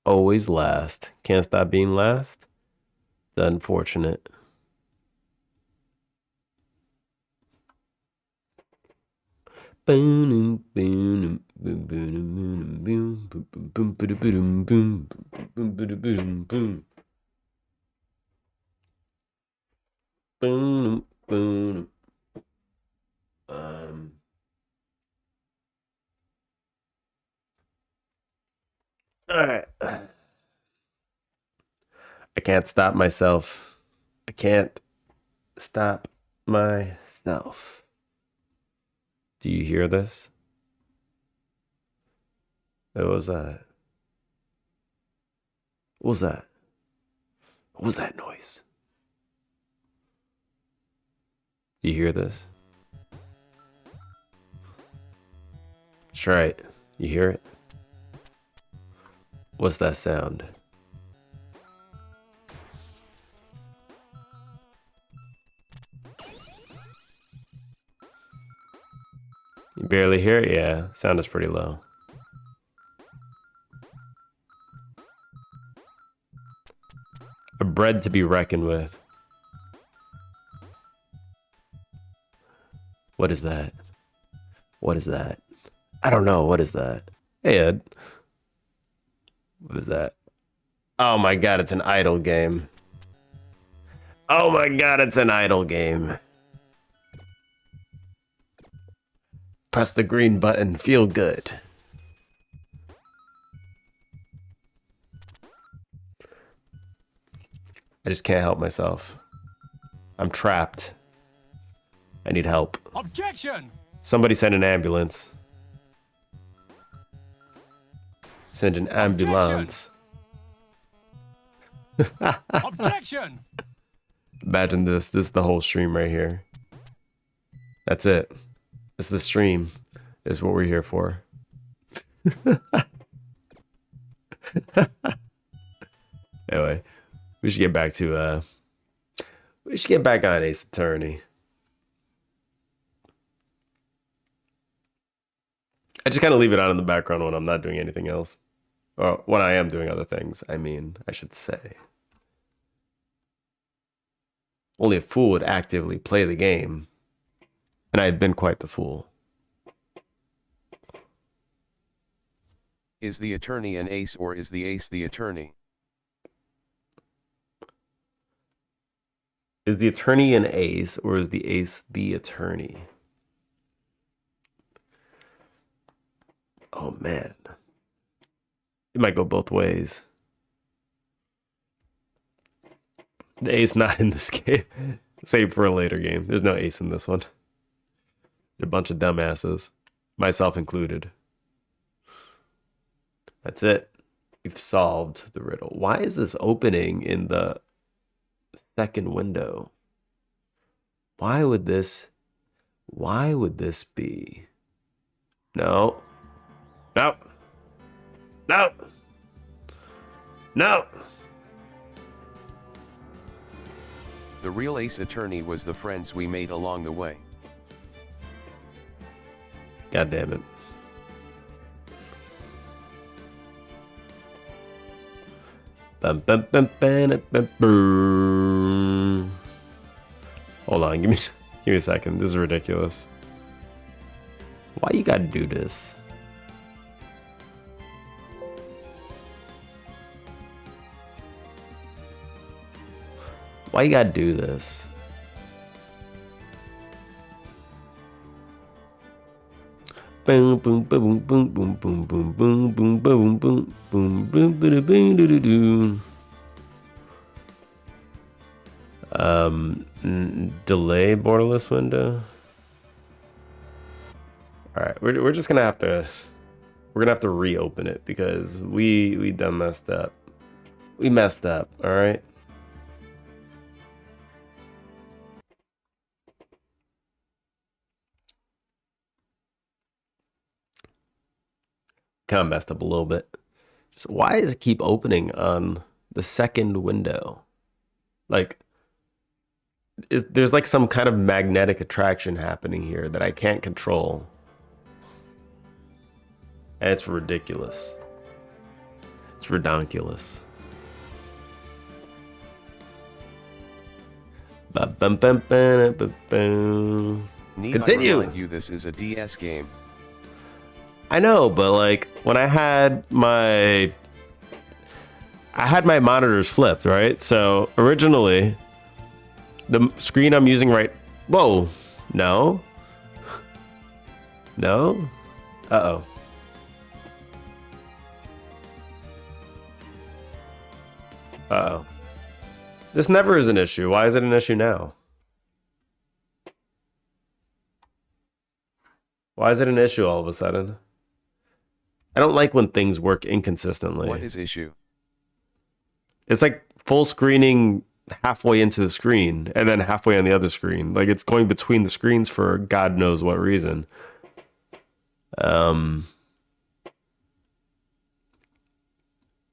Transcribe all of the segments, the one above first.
always last. Can't stop being last. It's unfortunate. Boom, boom, boom, boom, boom, boom, boom, boom, boom, boom, boom, boom, boom, boom, boom. Um. All right. I can't stop myself. I can't stop myself. Do you hear this? What was that? What was that? What was that noise? Do you hear this? That's right. You hear it? What's that sound? You barely hear it? Yeah, sound is pretty low. A bread to be reckoned with. What is that? What is that? I don't know. What is that? Hey, Ed. What is that? Oh my god, it's an idle game. Oh my god, it's an idle game. Press the green button. Feel good. I just can't help myself. I'm trapped. I need help. Objection! Somebody send an ambulance. Send an ambulance. Objection! Imagine this. This is the whole stream right here. That's it. This is the stream. This is what we're here for. Anyway, we should get back to we should get back on Ace Attorney. I just kind of leave it on in the background when I'm not doing anything else. Or when I am doing other things, I mean, I should say. Only a fool would actively play the game. And I had been quite the fool. Is the attorney an ace or is the ace the attorney? Is the attorney an ace or is the ace the attorney? Oh man. It might go both ways. The ace not in this game. Save for a later game. There's no ace in this one. They're a bunch of dumbasses. Myself included. That's it. We've solved the riddle. Why is this opening in the second window? Why would this be? No. No. No. No. The real ace attorney was the friends we made along the way. God damn it. Bum, bum, bum, bum, bum, bum. Hold on, give me a second. This is ridiculous. Why you gotta do this? Why you gotta do this? Boom boom boom boom boom boom boom boom boom boom boom boom boom boom boom boom. Delay borderless window. All right, we're just gonna have to reopen it because we done messed up. We messed up. All right. Kind of messed up a little bit. Just why does it keep opening on the second window? Like, there's like some kind of magnetic attraction happening here that I can't control. And it's ridiculous. It's redonkulous. Need Continue. I remind you this is a DS game. I know, but like when I had my monitors flipped, right? So originally the screen I'm using whoa, no. No? Uh-oh. Uh-oh. This never is an issue. Why is it an issue now? Why is it an issue all of a sudden? I don't like when things work inconsistently. What is issue? It's like full screening halfway into the screen and then halfway on the other screen. Like it's going between the screens for God knows what reason.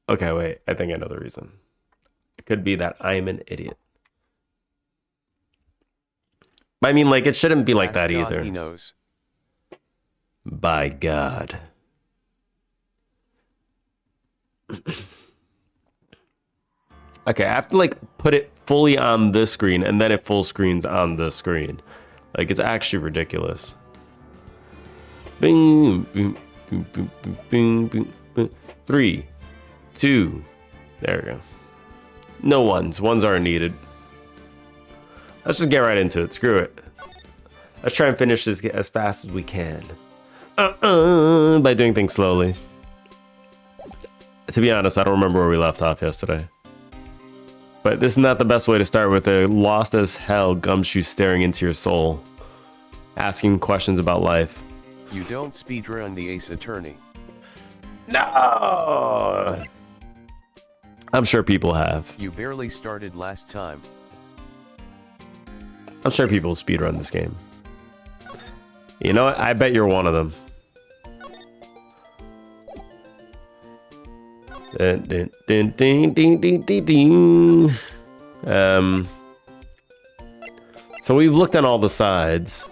Okay, wait. I think I know the reason. It could be that I'm an idiot. I mean, like, it shouldn't be like Ask that God, either. he knows. By God. Okay, I have to, like, put it fully on this screen, and then it full screens on this screen. Like, it's actually ridiculous. Boom, boom, boom, boom, boom, boom, boom, boom. 3, 2. There we go. No ones. Ones aren't needed. Let's just get right into it. Screw it. Let's try and finish this as fast as we can. By doing things slowly. To be honest, I don't remember where we left off yesterday. But this is not the best way to start with a lost as hell gumshoe staring into your soul. Asking questions about life. You don't speedrun the Ace Attorney. No! I'm sure people have. You barely started last time. I'm sure people speedrun this game. You know what? I bet you're one of them. Ding, ding, ding, ding, ding, ding, ding. So we've looked on all the sides.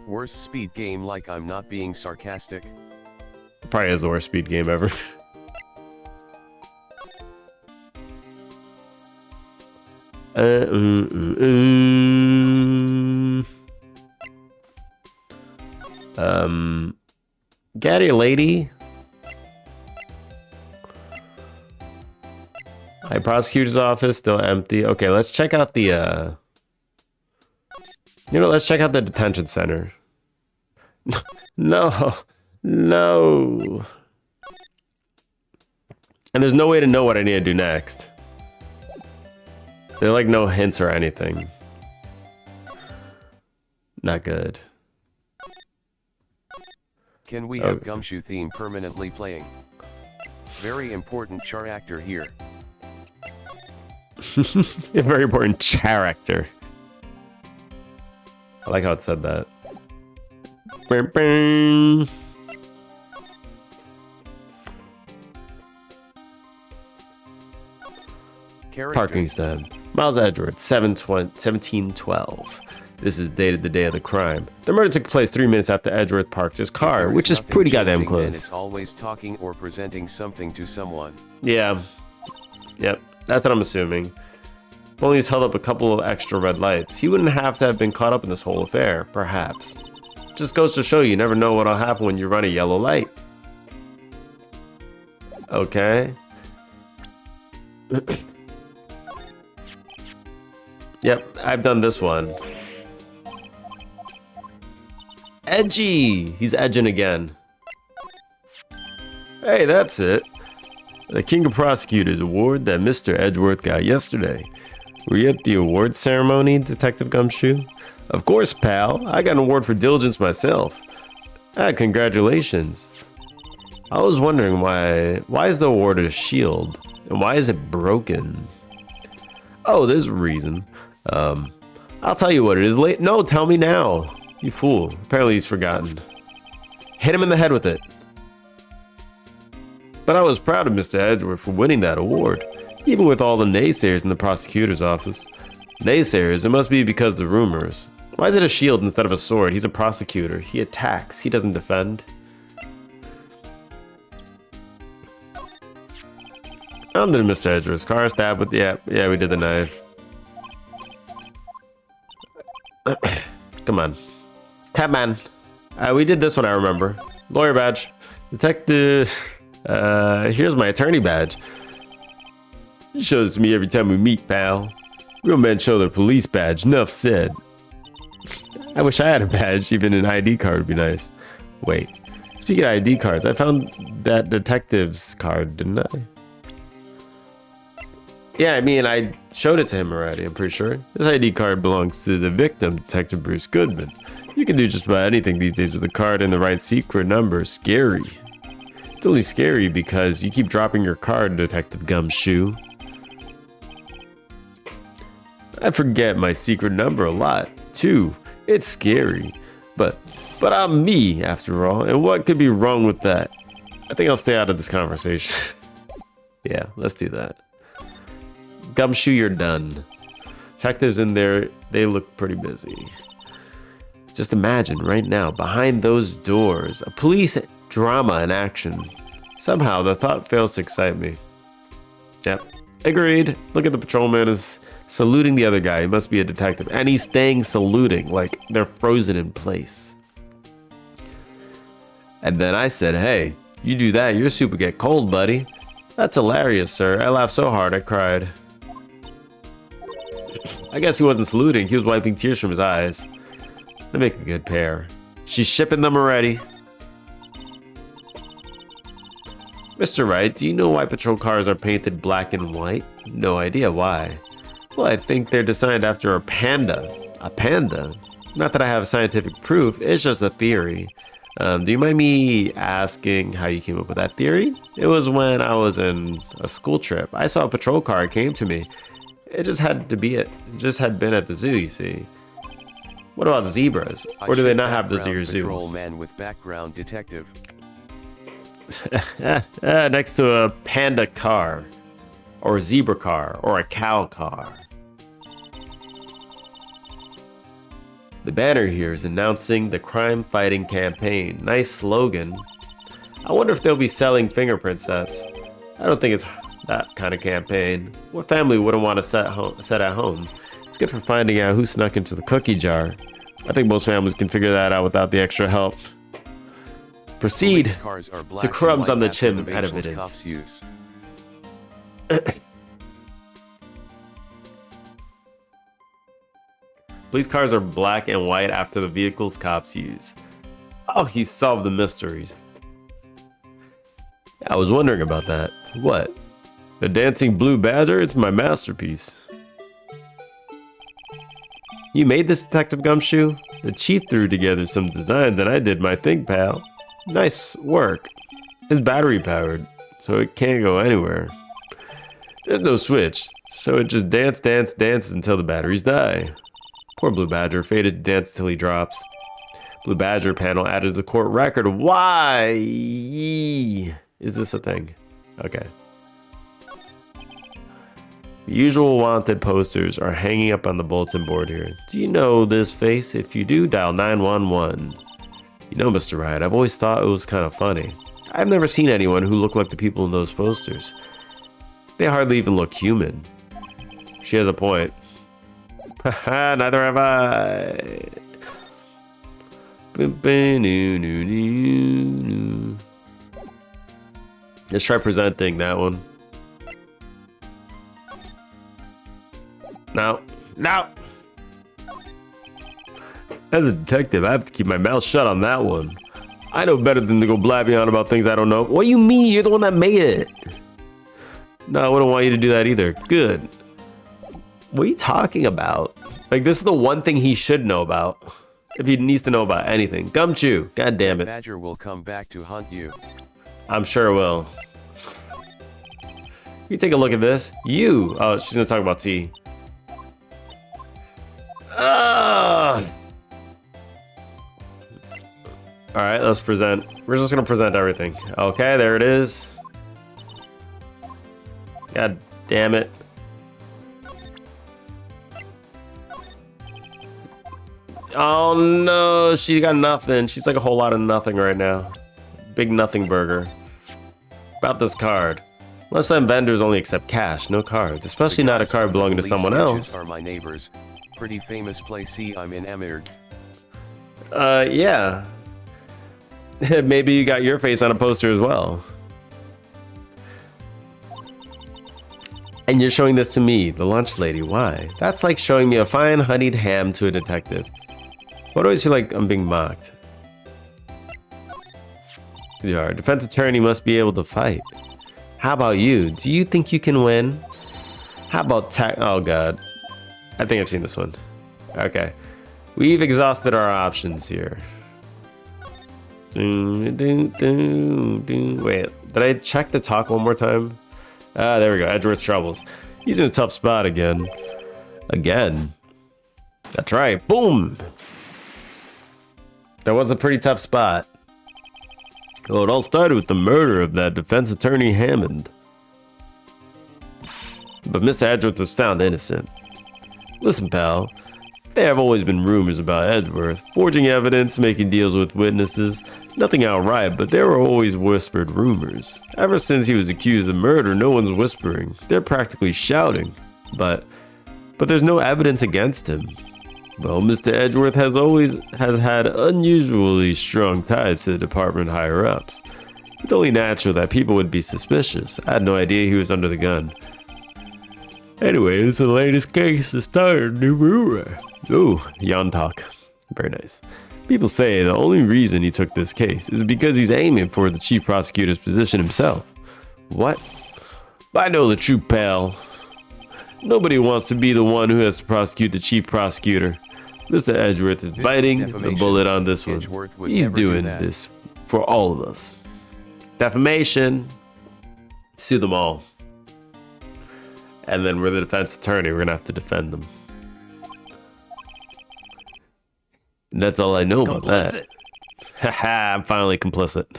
Worst speed game, like I'm not being sarcastic. Probably is the worst speed game ever. Get out of here, lady. High prosecutor's office still empty. Okay, let's check out the let's check out the detention center. No. No. And there's no way to know what I need to do next. There are like no hints or anything. Not good. Can we have Gumshoe theme permanently playing? Very important character here. A very important character. I like how it said that. Bing, bing. Parking stub. Miles Edgeworth, 1712. This is dated the day of the crime. The murder took place 3 minutes after Edgeworth parked his car, which is pretty goddamn close. It's always talking or presenting something to someone. Yeah. Yep. That's what I'm assuming. If only he's held up a couple of extra red lights, he wouldn't have to have been caught up in this whole affair, perhaps. Just goes to show you never know what'll happen when you run a yellow light. Okay. Yep, I've done this one. Edgy! He's edging again. Hey, that's it. The King of Prosecutors award that Mr. Edgeworth got yesterday. Were you at the award ceremony, Detective Gumshoe? Of course, pal. I got an award for diligence myself. Ah, congratulations. I was wondering why is the award a shield? And why is it broken? Oh, there's a reason. I'll tell you what it is late. No, tell me now. You fool. Apparently he's forgotten. Hit him in the head with it. But I was proud of Mr. Edgeworth for winning that award, even with all the naysayers in the prosecutor's office. Naysayers, it must be because of the rumors. Why is it a shield instead of a sword? He's a prosecutor. He attacks. He doesn't defend. Found the Mr. Edgeworth's car, stabbed with, yeah, we did the knife. Come on. Catman. We did this one, I remember. Lawyer badge. Detective. Here's my attorney badge. You show this to me every time we meet, pal. Real men show their police badge. Enough said. I wish I had a badge. Even an ID card would be nice. Wait. Speaking of ID cards, I found that detective's card, didn't I? Yeah, I mean, I showed it to him already, I'm pretty sure. This ID card belongs to the victim, Detective Bruce Goodman. You can do just about anything these days with a card and the right secret number. Scary. It's only scary because you keep dropping your card, Detective Gumshoe. I forget my secret number a lot, too. It's scary. But I'm me, after all, and what could be wrong with that? I think I'll stay out of this conversation. Yeah, let's do that. Gumshoe, you're done. Detectives in there, they look pretty busy. Just imagine right now, behind those doors, a police drama in action. Somehow, the thought fails to excite me. Yep, agreed. Look at the patrolman is saluting the other guy. He must be a detective. And he's staying saluting, like they're frozen in place. And then I said, hey, you do that, your soup would get cold, buddy. That's hilarious, sir. I laughed so hard I cried. I guess he wasn't saluting, he was wiping tears from his eyes. They make a good pair. She's shipping them already. Mr. Wright, do you know why patrol cars are painted black and white? No idea why. Well, I think they're designed after a panda. A panda? Not that I have scientific proof, it's just a theory. Do you mind me asking how you came up with that theory? It was when I was in a school trip. I saw a patrol car, it came to me. It just had to be it. Just had been at the zoo, you see. What about zebras? Or do they not have those at your zoo? Patrolman with background detective. Next to a panda car. Or a zebra car. Or a cow car. The banner here is announcing the crime-fighting campaign. Nice slogan. I wonder if they'll be selling fingerprint sets. I don't think it's that kind of campaign. What family wouldn't want a set at home? It's good for finding out who snuck into the cookie jar. I think most families can figure that out without the extra help. Proceed to crumbs on the chin at evidence. Police cars are black and white after the vehicles cops use. Oh, he solved the mysteries. I was wondering about that. What? The dancing blue badger? It's my masterpiece. You made this, Detective Gumshoe? The chief threw together some designs and I did my thing, pal. Nice work. It's battery powered, so it can't go anywhere. There's no switch, so it just dances until the batteries die. Poor Blue Badger, fated to dance till he drops. Blue Badger panel added to the court record. Why? Is this a thing? Okay. The usual wanted posters are hanging up on the bulletin board here. Do you know this face? If you do, dial 911. You know, Mr. Wright, I've always thought it was kind of funny. I've never seen anyone who looked like the people in those posters. They hardly even look human. She has a point. Haha, neither have I. Let's try presenting that one. No. As a detective, I have to keep my mouth shut on that one. I know better than to go blabbing on about things I don't know. What do you mean? You're the one that made it. No, I wouldn't want you to do that either. Good. What are you talking about? Like, this is the one thing he should know about. If he needs to know about anything. Gumshoe. God damn it. Badger will come back to hunt you. I'm sure it will. You take a look at this. You. Oh, she's gonna talk about T. Alright, let's present. We're just gonna present everything. Okay, there it is. God damn it. Oh no, she got nothing. She's like a whole lot of nothing right now. Big nothing burger. About this card. Most time vendors only accept cash, no cards, especially not a card belonging to someone else. Are my neighbors. Pretty famous place. See, I'm enamored. Yeah. Maybe you got your face on a poster as well. And you're showing this to me, the lunch lady. Why? That's like showing me a fine honeyed ham to a detective. Why do I feel like I'm being mocked? You are. Defense attorney must be able to fight. How about you? Do you think you can win? How about oh god. I think I've seen this one. Okay. We've exhausted our options here. Wait, did I check the talk one more time? Ah, there we go. Edgeworth's troubles. He's in a tough spot again. Again. That's right. Boom! That was a pretty tough spot. Well, it all started with the murder of that defense attorney Hammond. But Mr. Edgeworth was found innocent. Listen, pal. There have always been rumors about Edgeworth, forging evidence, making deals with witnesses. Nothing outright, but there were always whispered rumors. Ever since he was accused of murder, no one's whispering. They're practically shouting. But there's no evidence against him. Well, Mr. Edgeworth has had unusually strong ties to the department higher-ups. It's only natural that people would be suspicious. I had no idea he was under the gun. Anyway, this is the latest case to start a new rumor. Ooh, yawn talk. Very nice. People say the only reason he took this case is because he's aiming for the chief prosecutor's position himself. What? I know the truth, pal. Nobody wants to be the one who has to prosecute the chief prosecutor. Mr. Edgeworth is biting the bullet on this one. He's doing this for all of us. Defamation. Sue them all. And then we're the defense attorney. We're going to have to defend them. And that's all I know about that. Haha, I'm finally complicit.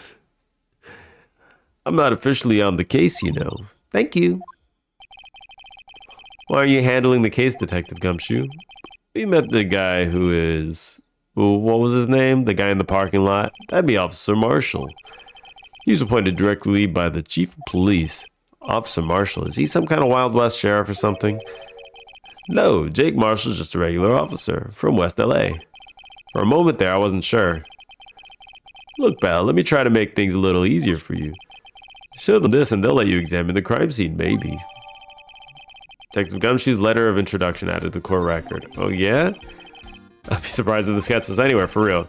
I'm not officially on the case, you know. Thank you. Why are you handling the case, Detective Gumshoe? We met the guy who is... Well, what was his name? The guy in the parking lot? That'd be Officer Marshall. He was appointed directly by the Chief of Police. Officer Marshall, is he some kind of Wild West sheriff or something? No, Jake Marshall's just a regular officer from West LA. For a moment there, I wasn't sure. Look, pal, let me try to make things a little easier for you. Show them this and they'll let you examine the crime scene, maybe. Detective Gumshoe's letter of introduction added to the court record. Oh, yeah? I'd be surprised if this gets us anywhere, for real.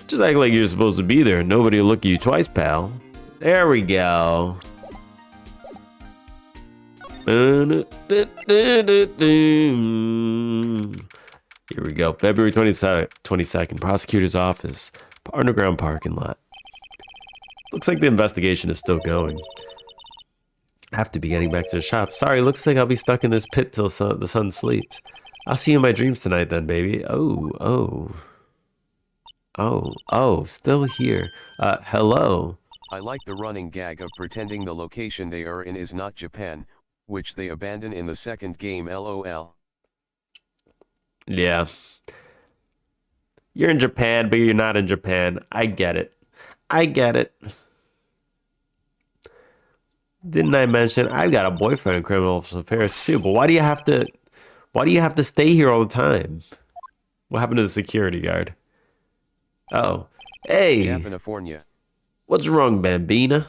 Just act like you're supposed to be there. Nobody will look at you twice, pal. There we go. Here we go. February 22nd, prosecutor's office. Underground parking lot. Looks like the investigation is still going. I have to be getting back to the shop. Sorry, looks like I'll be stuck in this pit till the sun sleeps. I'll see you in my dreams tonight then, baby. Oh, still here. Hello. I like the running gag of pretending the location they are in is not Japan, which they abandon in the second game, LOL. Yeah. You're in Japan, but you're not in Japan. I get it. Didn't I mention I've got a boyfriend in criminal affairs too? But why do you have to stay here all the time? What happened to the security guard? Oh. Hey. Japanifornia. What's wrong, Bambina?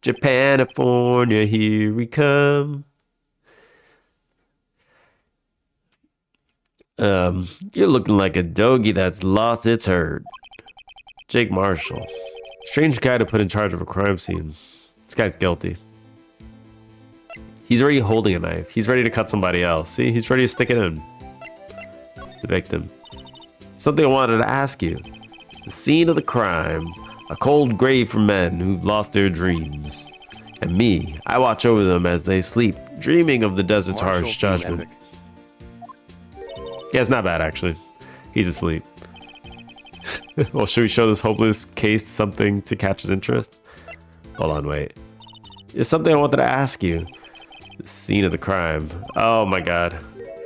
Japanifornia, here we come. You're looking like a doggy that's lost its herd. Jake Marshall. Strange guy to put in charge of a crime scene. This guy's guilty. He's already holding a knife. He's ready to cut somebody else. See, he's ready to stick it in. The victim. Something I wanted to ask you. The scene of the crime. A cold grave for men who've lost their dreams. And me, I watch over them as they sleep, dreaming of the desert's harsh judgment. Yeah, it's not bad, actually. He's asleep. Well, should we show this hopeless case something to catch his interest? Hold on, wait. There's something I wanted to ask you. The scene of the crime. Oh my god.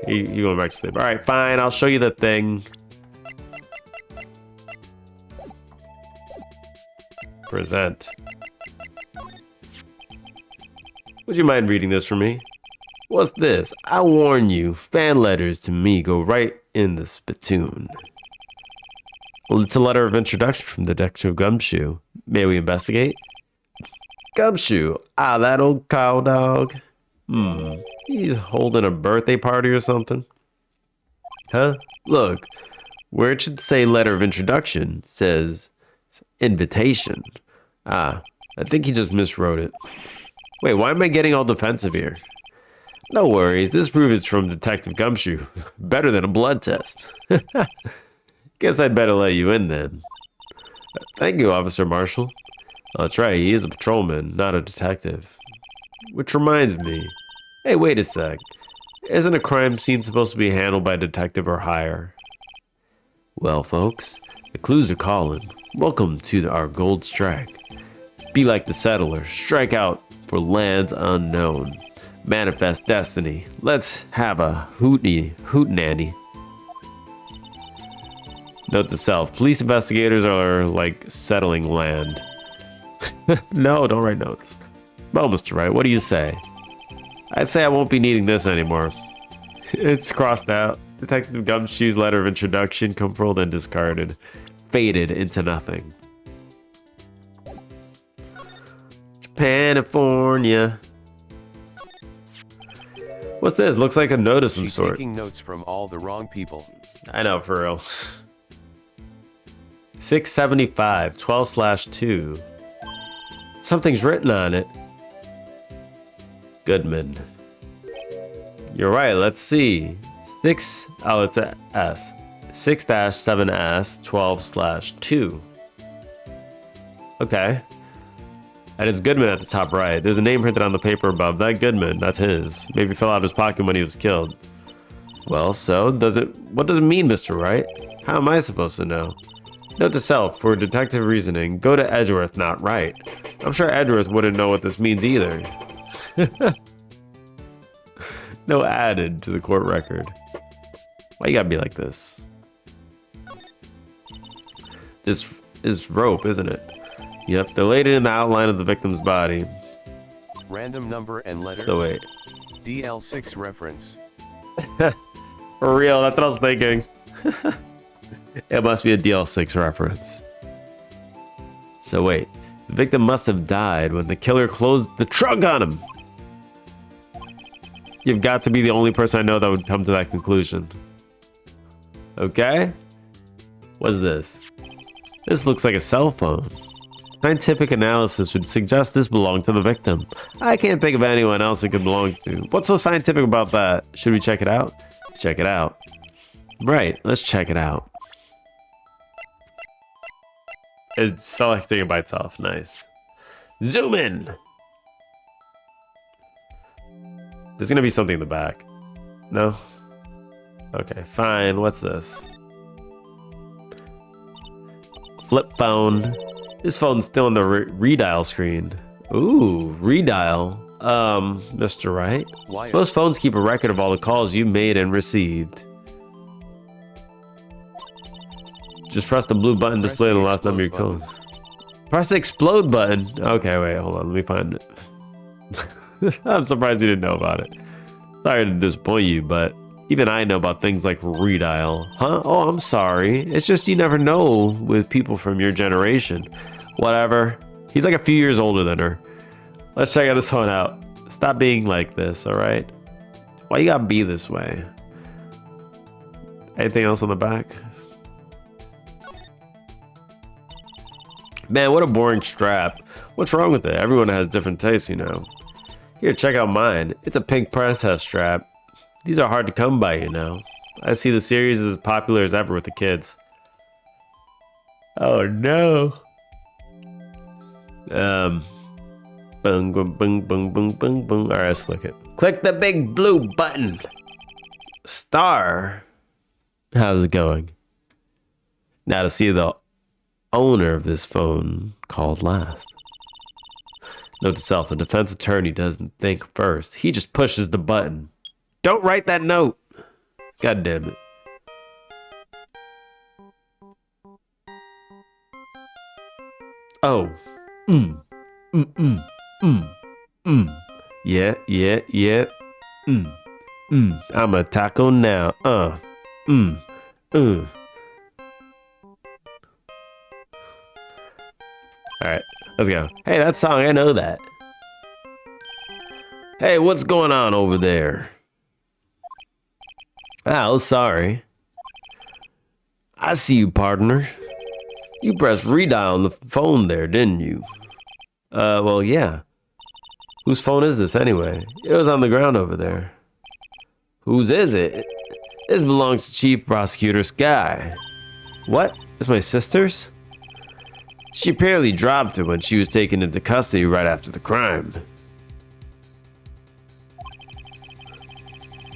You going back to sleep. Alright, fine. I'll show you the thing. Present. Would you mind reading this for me? What's this? I warn you, fan letters to me go right in the spittoon. Well, it's a letter of introduction from Detective Gumshoe. May we investigate? Gumshoe? Ah, that old cow dog. He's holding a birthday party or something. Huh? Look, where it should say letter of introduction, it says invitation. Ah, I think he just miswrote it. Wait, why am I getting all defensive here? No worries, this proves it's from Detective Gumshoe. Better than a blood test. Guess I'd better let you in then. Thank you, Officer Marshall. Oh, that's right, he is a patrolman, not a detective. Which reminds me. Hey, wait a sec. Isn't a crime scene supposed to be handled by a detective or higher? Well, folks, the clues are calling. Welcome to our gold strike. Be like the settlers, strike out for lands unknown. Manifest destiny. Let's have a hootenanny. Note to self, police investigators are like settling land. No, don't write notes. Well, Mr. Wright, what do you say? I'd say I won't be needing this anymore. It's crossed out. Detective Gumshoe's letter of introduction, controlled and discarded. Faded into nothing. Japanifornia. What's this? Looks like a note of some She's sort. taking notes from all the wrong people. I know, for real. 675, 12/2. Something's written on it. Goodman. You're right, let's see. It's a S. 6-7S 12/2. Okay. And it's Goodman at the top right. There's a name printed on the paper above. That Goodman, that's his. Maybe fell out of his pocket when he was killed. Well, so what does it mean, Mr. Wright? How am I supposed to know? Note to self, for detective reasoning, go to Edgeworth, not Wright. I'm sure Edgeworth wouldn't know what this means either. No added to the court record. Why you gotta be like this? This is rope, isn't it? Yep, they laid it in the outline of the victim's body. Random number and letter. So wait. DL6 reference. For real, that's what I was thinking. It must be a DL6 reference. So wait, the victim must have died when the killer closed the trunk on him. You've got to be the only person I know that would come to that conclusion. Okay? What's this? This looks like a cell phone. Scientific analysis would suggest this belonged to the victim. I can't think of anyone else it could belong to. What's so scientific about that? Should we check it out? Check it out. Right, let's check it out. It's selecting it by itself. Nice. Zoom in. There's gonna be something in the back. No? Okay, fine. What's this? Flip phone. This phone's still on the redial screen. Ooh, redial. Mr. Wright. Why? Most phones keep a record of all the calls you made and received. Just press the blue button displaying the last number you called. Press the explode button. Okay, wait, hold on. Let me find it. I'm surprised you didn't know about it. Sorry to disappoint you, but even I know about things like redial. Huh? Oh, I'm sorry. It's just you never know with people from your generation. Whatever. He's like a few years older than her. Let's check this one out. Stop being like this, alright? Why you gotta be this way? Anything else on the back? Man, what a boring strap. What's wrong with it? Everyone has different tastes, you know. Here, check out mine. It's a pink princess strap. These are hard to come by, you know. I see the series is as popular as ever with the kids. Oh no. Boom, boom, boom, boom, boom, boom, boom. Alright, let's click it. Click the big blue button. Star. How's it going? Now to see the owner of this phone called last. Note to self, a defense attorney doesn't think first. He just pushes the button. Don't write that note. God damn it. Oh. Yeah, yeah, yeah. I'm a taco now. Mm, mm. All right, let's go. Hey, that song, I know that. Hey, what's going on over there? Oh, sorry. I see you, partner. You pressed redial on the phone there, didn't you? Well, yeah. Whose phone is this anyway? It was on the ground over there. Whose is it? This belongs to Chief Prosecutor Sky. What? It's my sister's? She apparently dropped it when she was taken into custody right after the crime.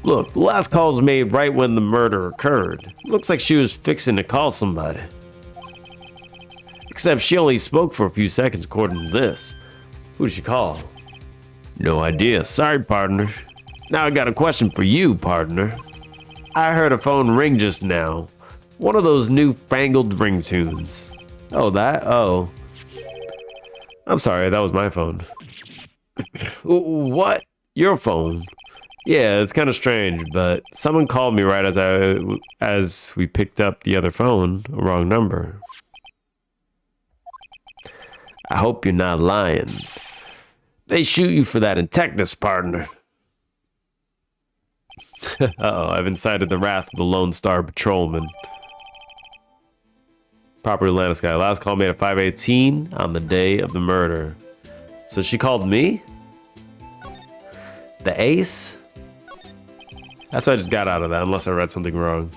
Look, the last call was made right when the murder occurred. Looks like she was fixing to call somebody. Except she only spoke for a few seconds according to this. Who did she call? No idea. Sorry, partner. Now I got a question for you, partner. I heard a phone ring just now. One of those newfangled ringtones. Oh, that? Oh. I'm sorry, that was my phone. What? Your phone? Yeah, it's kind of strange, but someone called me right as we picked up the other phone, a wrong number. I hope you're not lying. They shoot you for that in Texas, partner. Uh-oh, I've incited the wrath of the Lone Star Patrolman. Property Atlanta Sky. Last call made at 5:18 on the day of the murder. So she called me? The ace? That's what I just got out of that, unless I read something wrong.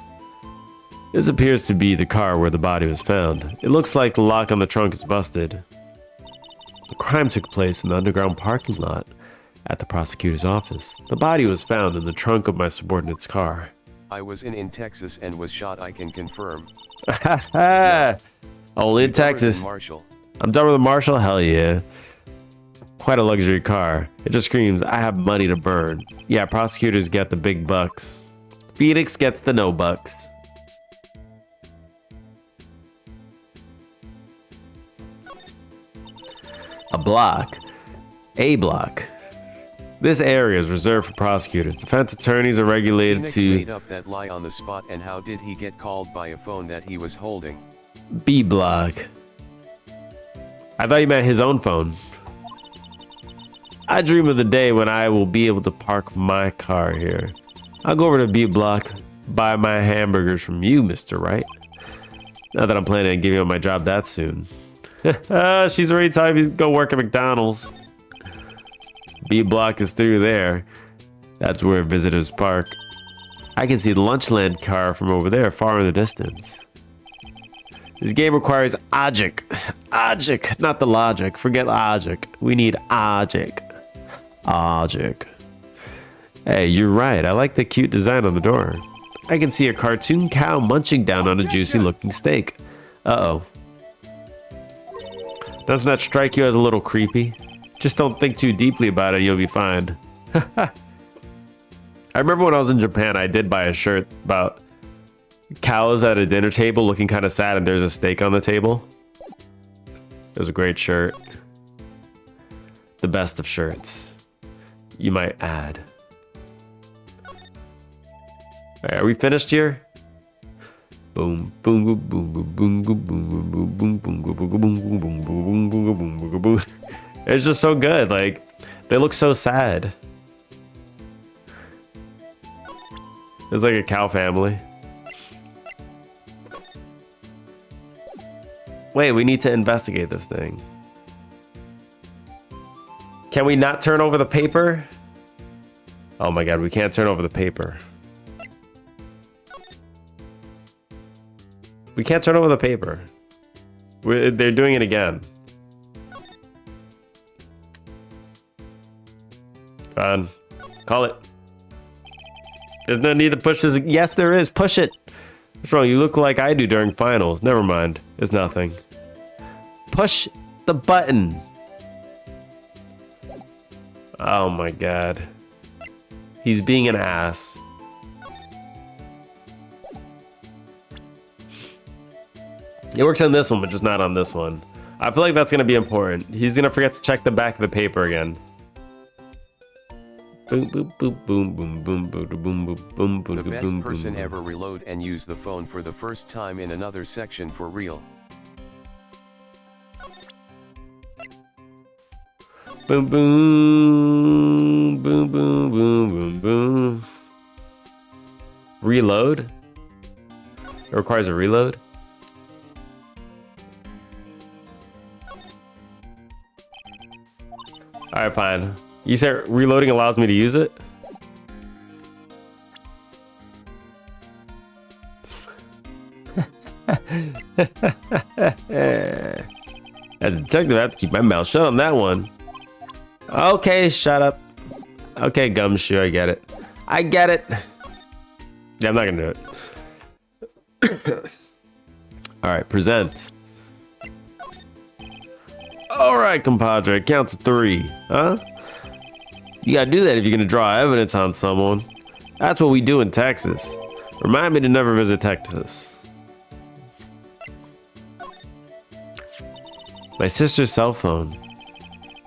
This appears to be the car where the body was found. It looks like the lock on the trunk is busted. The crime took place in the underground parking lot at the prosecutor's office. The body was found in the trunk of my subordinate's car. I was in Texas and was shot, I can confirm. Only in Texas. Marshall. I'm done with the Marshall? Hell yeah. Quite a luxury car. It just screams, I have money to burn. Yeah, prosecutors get the big bucks. Phoenix gets the no bucks. A block. A block. This area is reserved for prosecutors. Defense attorneys are regulated Phoenix to... made up that lie on the spot, and how did he get called by a phone that he was holding? B block. I thought you meant his own phone. I dream of the day when I will be able to park my car here. I'll go over to B block, buy my hamburgers from you, Mr. Wright. Not that I'm planning on giving up my job that soon. She's already telling me to go work at McDonald's. B block is through there. That's where visitors park. I can see the Lunchland car from over there, far in the distance. This game requires logic. Logic, not the logic. Forget logic. We need logic. Logic. Hey, you're right. I like the cute design on the door. I can see a cartoon cow munching down on a juicy looking steak. Uh-oh. Doesn't that strike you as a little creepy? Just don't think too deeply about it and you'll be fine. I remember when I was in Japan, I did buy a shirt about cows at a dinner table looking kind of sad and there's a steak on the table. It was a great shirt. The best of shirts, you might add. All right, are we finished here? Boom, boom, boom, boom, boom, boom, boom, boom, boom, boom, boom, boom, boom, boom, boom, boom, boom, boom, boom. It's just so good. Like, they look so sad. It's like a cow family. Wait, we need to investigate this thing. Can we not turn over the paper? Oh my god, we can't turn over the paper. We can't turn over the paper. They're doing it again. Go on. Call it. There's no need to push this. Yes, there is. Push it. What's wrong? You look like I do during finals. Never mind. It's nothing. Push the button. Oh my god. He's being an ass. It works on this one, but just not on this one. I feel like that's going to be important. He's going to forget to check the back of the paper again. Boom, boom, boom, boom, boom, boom, boom, boom, boom, boom, boom, The best boom, person boom. ever reload and use the phone for the first time in another section for real. Boom, boom, boom, boom, boom, boom, boom. Reload? It requires a reload? Alright, fine. You said reloading allows me to use it? As a detective, I have to keep my mouth shut on that one. Okay, shut up. Okay, Gumshoe, I get it. I get it. Yeah, I'm not gonna do it. Alright, present. Alright, compadre, count to 3, huh? You gotta do that if you're gonna draw evidence on someone. That's what we do in Texas. Remind me to never visit Texas. My sister's cell phone.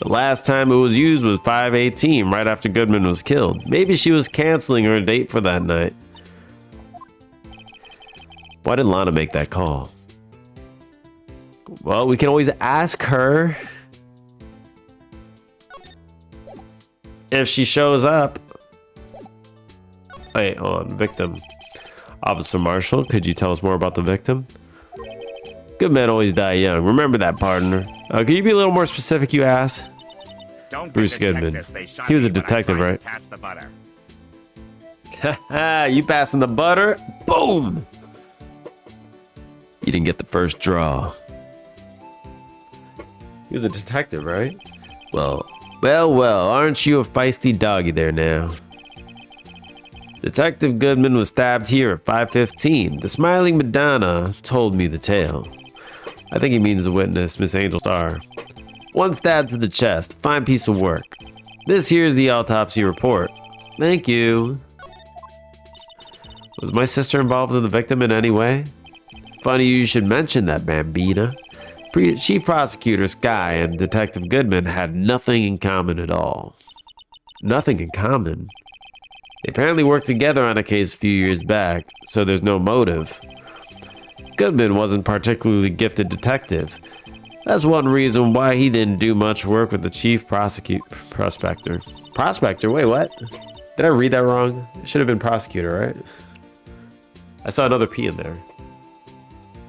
The last time it was used was 5/18, right after Goodman was killed. Maybe she was canceling her date for that night. Why did Lana make that call? Well, we can always ask her if she shows up. Wait, hold on. Victim. Officer Marshall, could you tell us more about the victim? Good men always die young. Remember that, partner. Could you be a little more specific, you ass? Don't Bruce visit Goodman. Texas, they shot He was a me when I detective, tried to right? pass the butter. Haha, you passing the butter? Boom! You didn't get the first draw. He was a detective, right? Well, aren't you a feisty doggy there now? Detective Goodman was stabbed here at 5:15. The smiling Madonna told me the tale. I think he means the witness, Miss Angel Starr. One stab to the chest. Fine piece of work. This here's the autopsy report. Thank you. Was my sister involved in the victim in any way? Funny you should mention that, Bambina. Chief Prosecutor Sky and Detective Goodman had nothing in common at all. Nothing in common? They apparently worked together on a case a few years back, so there's no motive. Goodman wasn't particularly gifted detective. That's one reason why he didn't do much work with the chief prospector. Prospector? Wait, what? Did I read that wrong? It should have been prosecutor, right? I saw another P in there.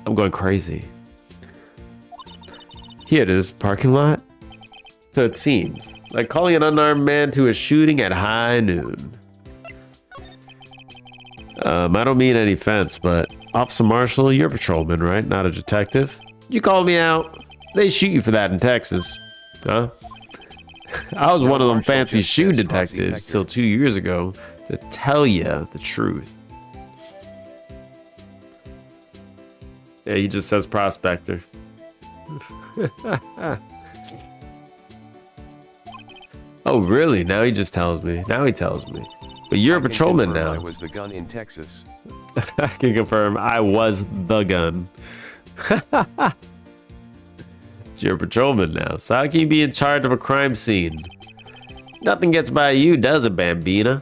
I'm going crazy. Here it is, parking lot. So it seems like calling an unarmed man to a shooting at high noon. I don't mean any offense, but Officer Marshall, you're a patrolman, right? Not a detective. You called me out. They shoot you for that in Texas, huh? I was one of them fancy shoe detectives till 2 years ago to tell you the truth. Yeah, he just says prospector. Oh, really? Now he just tells me. Now he tells me. But you're a patrolman now. I was the gun in Texas. I can confirm I was the gun. You're a patrolman now, so how can you be in charge of a crime scene? Nothing gets by you, does it, Bambina?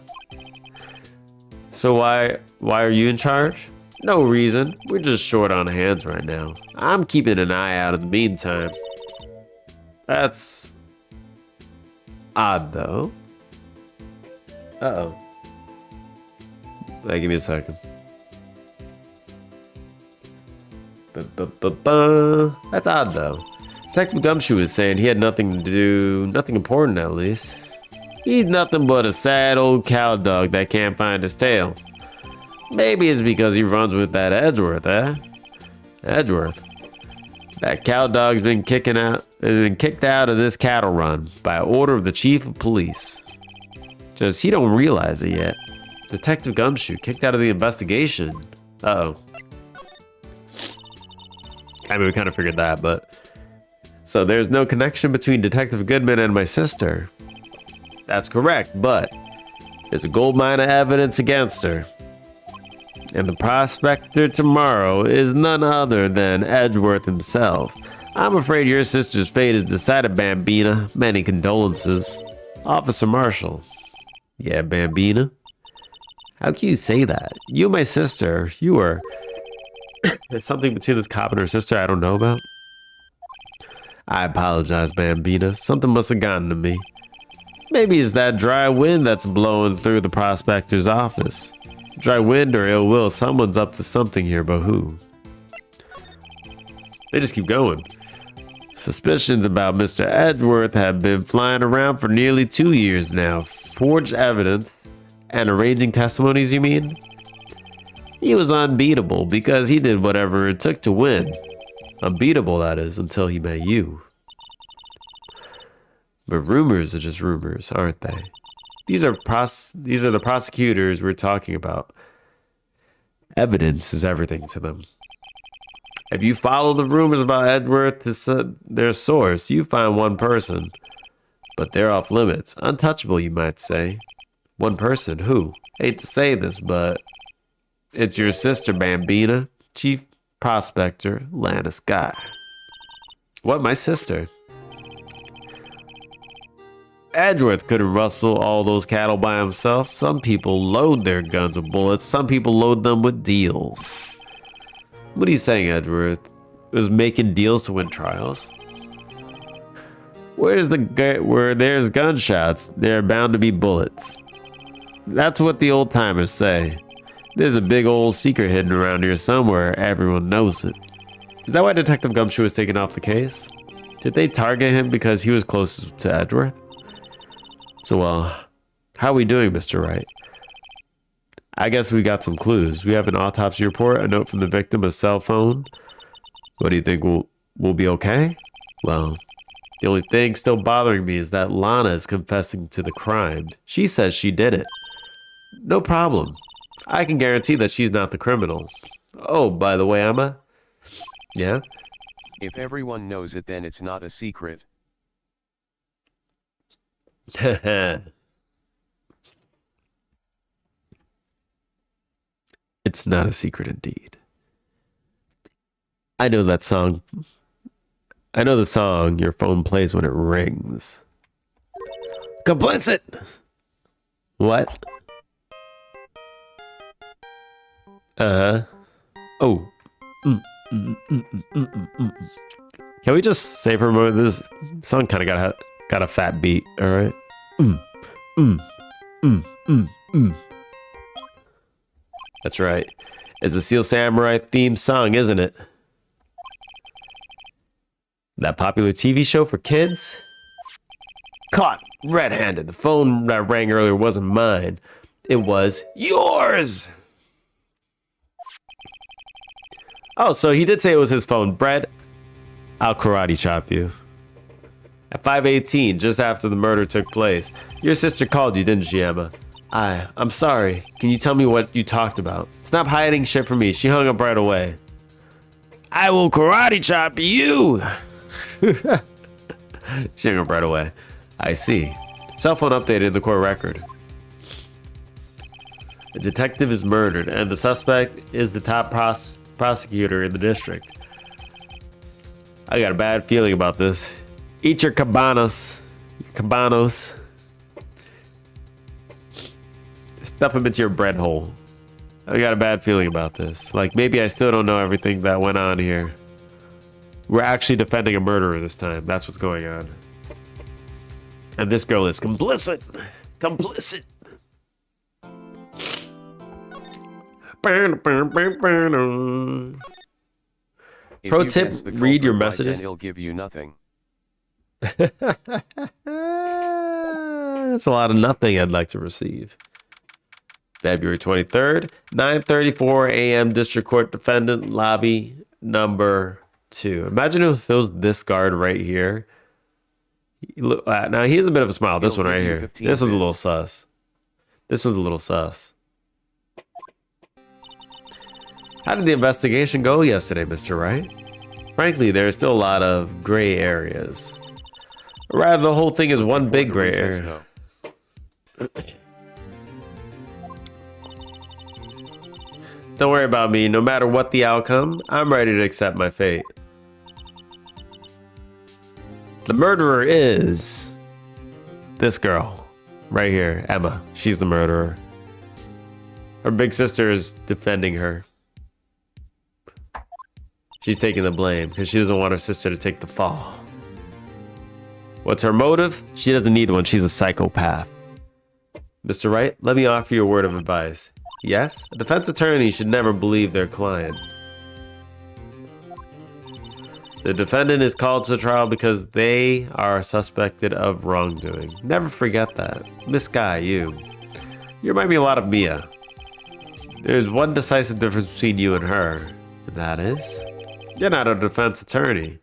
So why are you in charge? No reason. We're just short on hands right now. I'm keeping an eye out in the meantime. That's odd, though. Uh-oh. Wait, give me a second. That's odd, though. Detective Gumshoe is saying he had nothing to do, nothing important at least. He's nothing but a sad old cow dog that can't find his tail. Maybe it's because he runs with that Edgeworth, eh? Edgeworth. That cow dog's been kicked out of this cattle run by order of the chief of police. Just he don't realize it yet. Detective Gumshoe kicked out of the investigation. Uh-oh. I mean, we kind of figured that, but... So there's no connection between Detective Goodman and my sister. That's correct, but there's a gold mine of evidence against her. And the prospector tomorrow is none other than Edgeworth himself. I'm afraid your sister's fate is decided, Bambina. Many condolences. Officer Marshall. Yeah, Bambina. How can you say that? You and my sister, you were... There's something between this cop and her sister I don't know about? I apologize, Bambina. Something must have gotten to me. Maybe it's that dry wind that's blowing through the prospector's office. Dry wind or ill will, someone's up to something here, but who? They just keep going. Suspicions about Mr. Edgeworth have been flying around for nearly 2 years now. Forged evidence and arranging testimonies, you mean? He was unbeatable because he did whatever it took to win. Unbeatable, that is, until he met you. But rumors are just rumors, aren't they? These are the prosecutors we're talking about. Evidence is everything to them. If you follow the rumors about Edgeworth to their source, you find one person. But they're off limits. Untouchable, you might say. One person, who? Hate to say this, but it's your sister, Bambina, Chief Prospector Lannis Guy. What, my sister? Edgeworth couldn't rustle all those cattle by himself. Some people load their guns with bullets. Some people load them with deals. What are you saying, Edgeworth? Was making deals to win trials? Where there's gunshots, there are bound to be bullets. That's what the old timers say. There's a big old secret hidden around here somewhere. Everyone knows it. Is that why Detective Gumshoe was taken off the case? Did they target him because he was closest to Edgeworth? So, how are we doing, Mr. Wright? I guess we got some clues. We have an autopsy report, a note from the victim, a cell phone. What do you think, we'll be okay? Well, the only thing still bothering me is that Lana is confessing to the crime. She says she did it. No problem. I can guarantee that she's not the criminal. Oh, by the way, Emma? Yeah? If everyone knows it, then it's not a secret. It's not a secret indeed. I know that song. I know the song your phone plays when it rings. Complicit! What? Oh. Can we just save her more? This song kind of got a fat beat, alright? That's right. It's the Steel Samurai theme song, isn't it? That popular TV show for kids? Caught red-handed. The phone that rang earlier wasn't mine. It was yours! Oh, so he did say it was his phone. Brett, I'll karate chop you. At 5:18, just after the murder took place, your sister called you, didn't she, Emma? I'm sorry. Can you tell me what you talked about? Stop hiding shit from me. She hung up right away. I will karate chop you! She hung up right away. I see. Cell phone updated in the court record. A detective is murdered, and the suspect is the top prosecutor in the district. I got a bad feeling about this. Eat your cabanos. Cabanos. Stuff them into your bread hole. I got a bad feeling about this. Like, maybe I still don't know everything that went on here. We're actually defending a murderer this time. That's what's going on. And this girl is complicit. Complicit. Pro tip, read your messages. He'll give you nothing. That's a lot of nothing I'd like to receive. February 23rd, 9:34 a.m. District Court Defendant Lobby number 2. Imagine if it was this guard right here. Now he has a bit of a smile. This one right here. This was a little sus. This was a little sus. How did the investigation go yesterday, Mr. Wright? Frankly, there are still a lot of gray areas. Or rather, the whole thing is one big gray area. Don't worry about me. No matter what the outcome, I'm ready to accept my fate. The murderer is this girl right here. Emma. She's the murderer. Her big sister is defending her. She's taking the blame because she doesn't want her sister to take the fall. What's her motive? She doesn't need one. She's a psychopath. Mr. Wright, let me offer you a word of advice. Yes? A defense attorney should never believe their client. The defendant is called to trial because they are suspected of wrongdoing. Never forget that. Miss Guy, you remind me a lot of Mia. There's one decisive difference between you and her, and that is, you're not a defense attorney.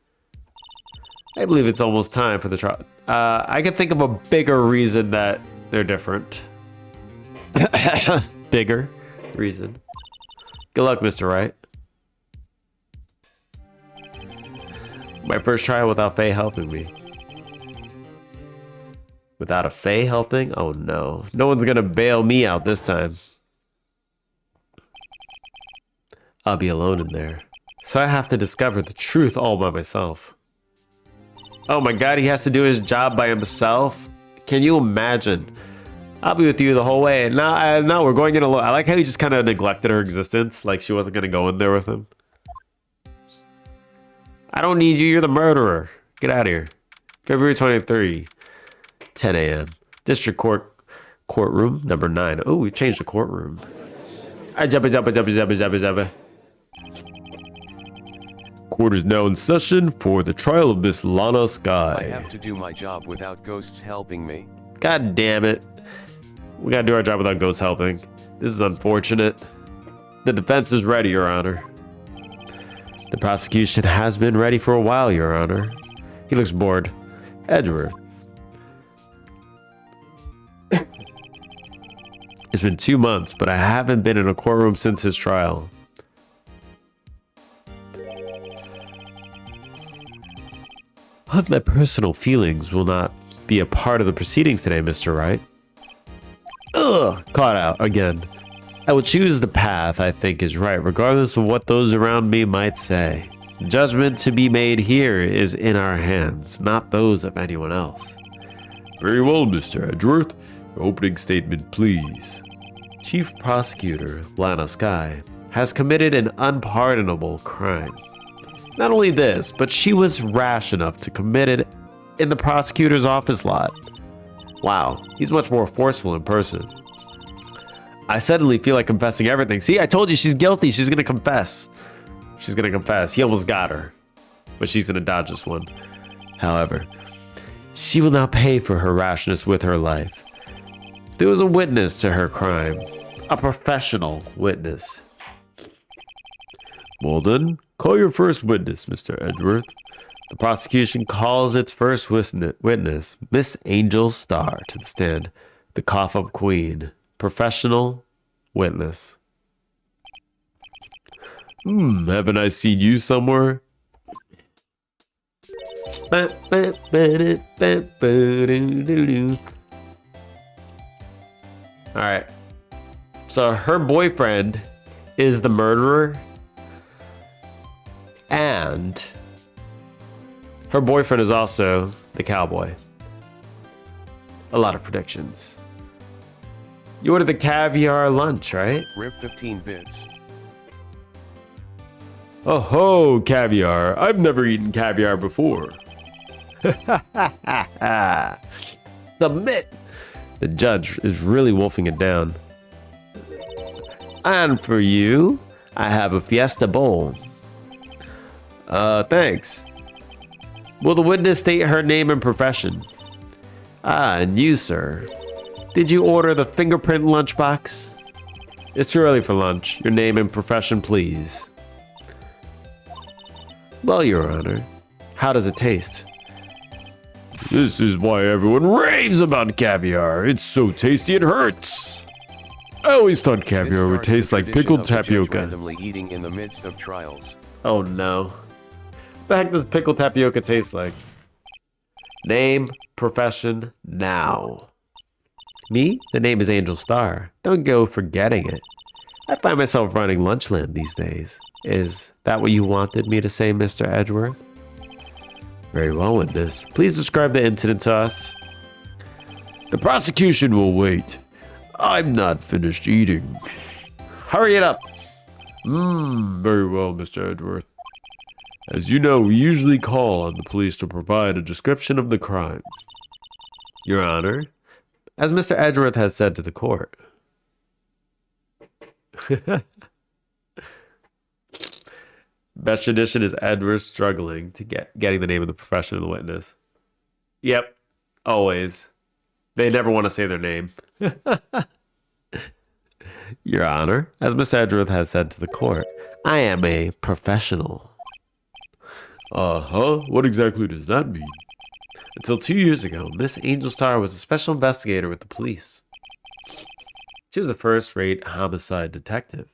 I believe it's almost time for the trial. I can think of a bigger reason that they're different. Bigger reason. Good luck, Mr. Wright. My first trial without Faye helping me. Without a Faye helping? Oh no. No one's gonna bail me out this time. I'll be alone in there. So I have to discover the truth all by myself. Oh my god, he has to do his job by himself? Can you imagine? I'll be with you the whole way. Now we're going in alone. I like how he just kind of neglected her existence. Like she wasn't gonna go in there with him. I don't need you. You're the murderer. Get out of here. February 23, 10 a.m. District Courtroom number 9. Oh, we've changed the courtroom. Court is now in session for the trial of Miss Lana Sky. I have to do my job without ghosts helping me. God damn it. We gotta do our job without ghosts helping. This is unfortunate. The defense is ready, Your Honor. The prosecution has been ready for a while, Your Honor. He looks bored. Edgeworth. It's been 2 months, but I haven't been in a courtroom since his trial. I hope that personal feelings will not be a part of the proceedings today, Mr. Wright. Ugh, caught out again. I will choose the path I think is right, regardless of what those around me might say. The judgment to be made here is in our hands, not those of anyone else. Very well, Mr. Edgeworth. Your opening statement, please. Chief Prosecutor Lana Sky has committed an unpardonable crime. Not only this, but she was rash enough to commit it in the prosecutor's office lot. Wow, he's much more forceful in person. I suddenly feel like confessing everything. See, I told you she's guilty. She's gonna confess. She's gonna confess. He almost got her, but she's gonna dodge this one. However, she will now pay for her rashness with her life. There was a witness to her crime, a professional witness. Well then, call your first witness, Mr. Edgeworth. The prosecution calls its first witness, Miss Angel Starr, to the stand. The cough-up queen. Professional witness. Haven't I seen you somewhere? Alright. So her boyfriend is the murderer. And her boyfriend is also the cowboy. A lot of predictions. You ordered the caviar lunch, right? Rip 15 bits. Oh ho, caviar. I've never eaten caviar before. Submit. The judge is really wolfing it down. And for you, I have a Fiesta bowl. Thanks. Will the witness state her name and profession? And you, sir. Did you order the fingerprint lunchbox? It's too early for lunch. Your name and profession, please. Well, Your Honor, how does it taste? This is why everyone raves about caviar. It's so tasty it hurts. I always thought caviar would taste like pickled tapioca. Randomly eating in the midst of trials. Oh no. What the heck does pickled tapioca taste like? Name, profession, now. Me? The name is Angel Starr. Don't go forgetting it. I find myself running Lunchland these days. Is that what you wanted me to say, Mr. Edgeworth? Very well, witness. Please describe the incident to us. The prosecution will wait. I'm not finished eating. Hurry it up. Very well, Mr. Edgeworth. As you know, we usually call on the police to provide a description of the crime. Your Honor, as Mr. Edgeworth has said to the court. Best tradition is Edgeworth struggling to getting the name of the profession of the witness. Yep, always. They never want to say their name. Your Honor, as Mr. Edgeworth has said to the court, I am a professional. What exactly does that mean? Until 2 years ago, Miss Angel Star was a special investigator with the police. She was a first-rate homicide detective.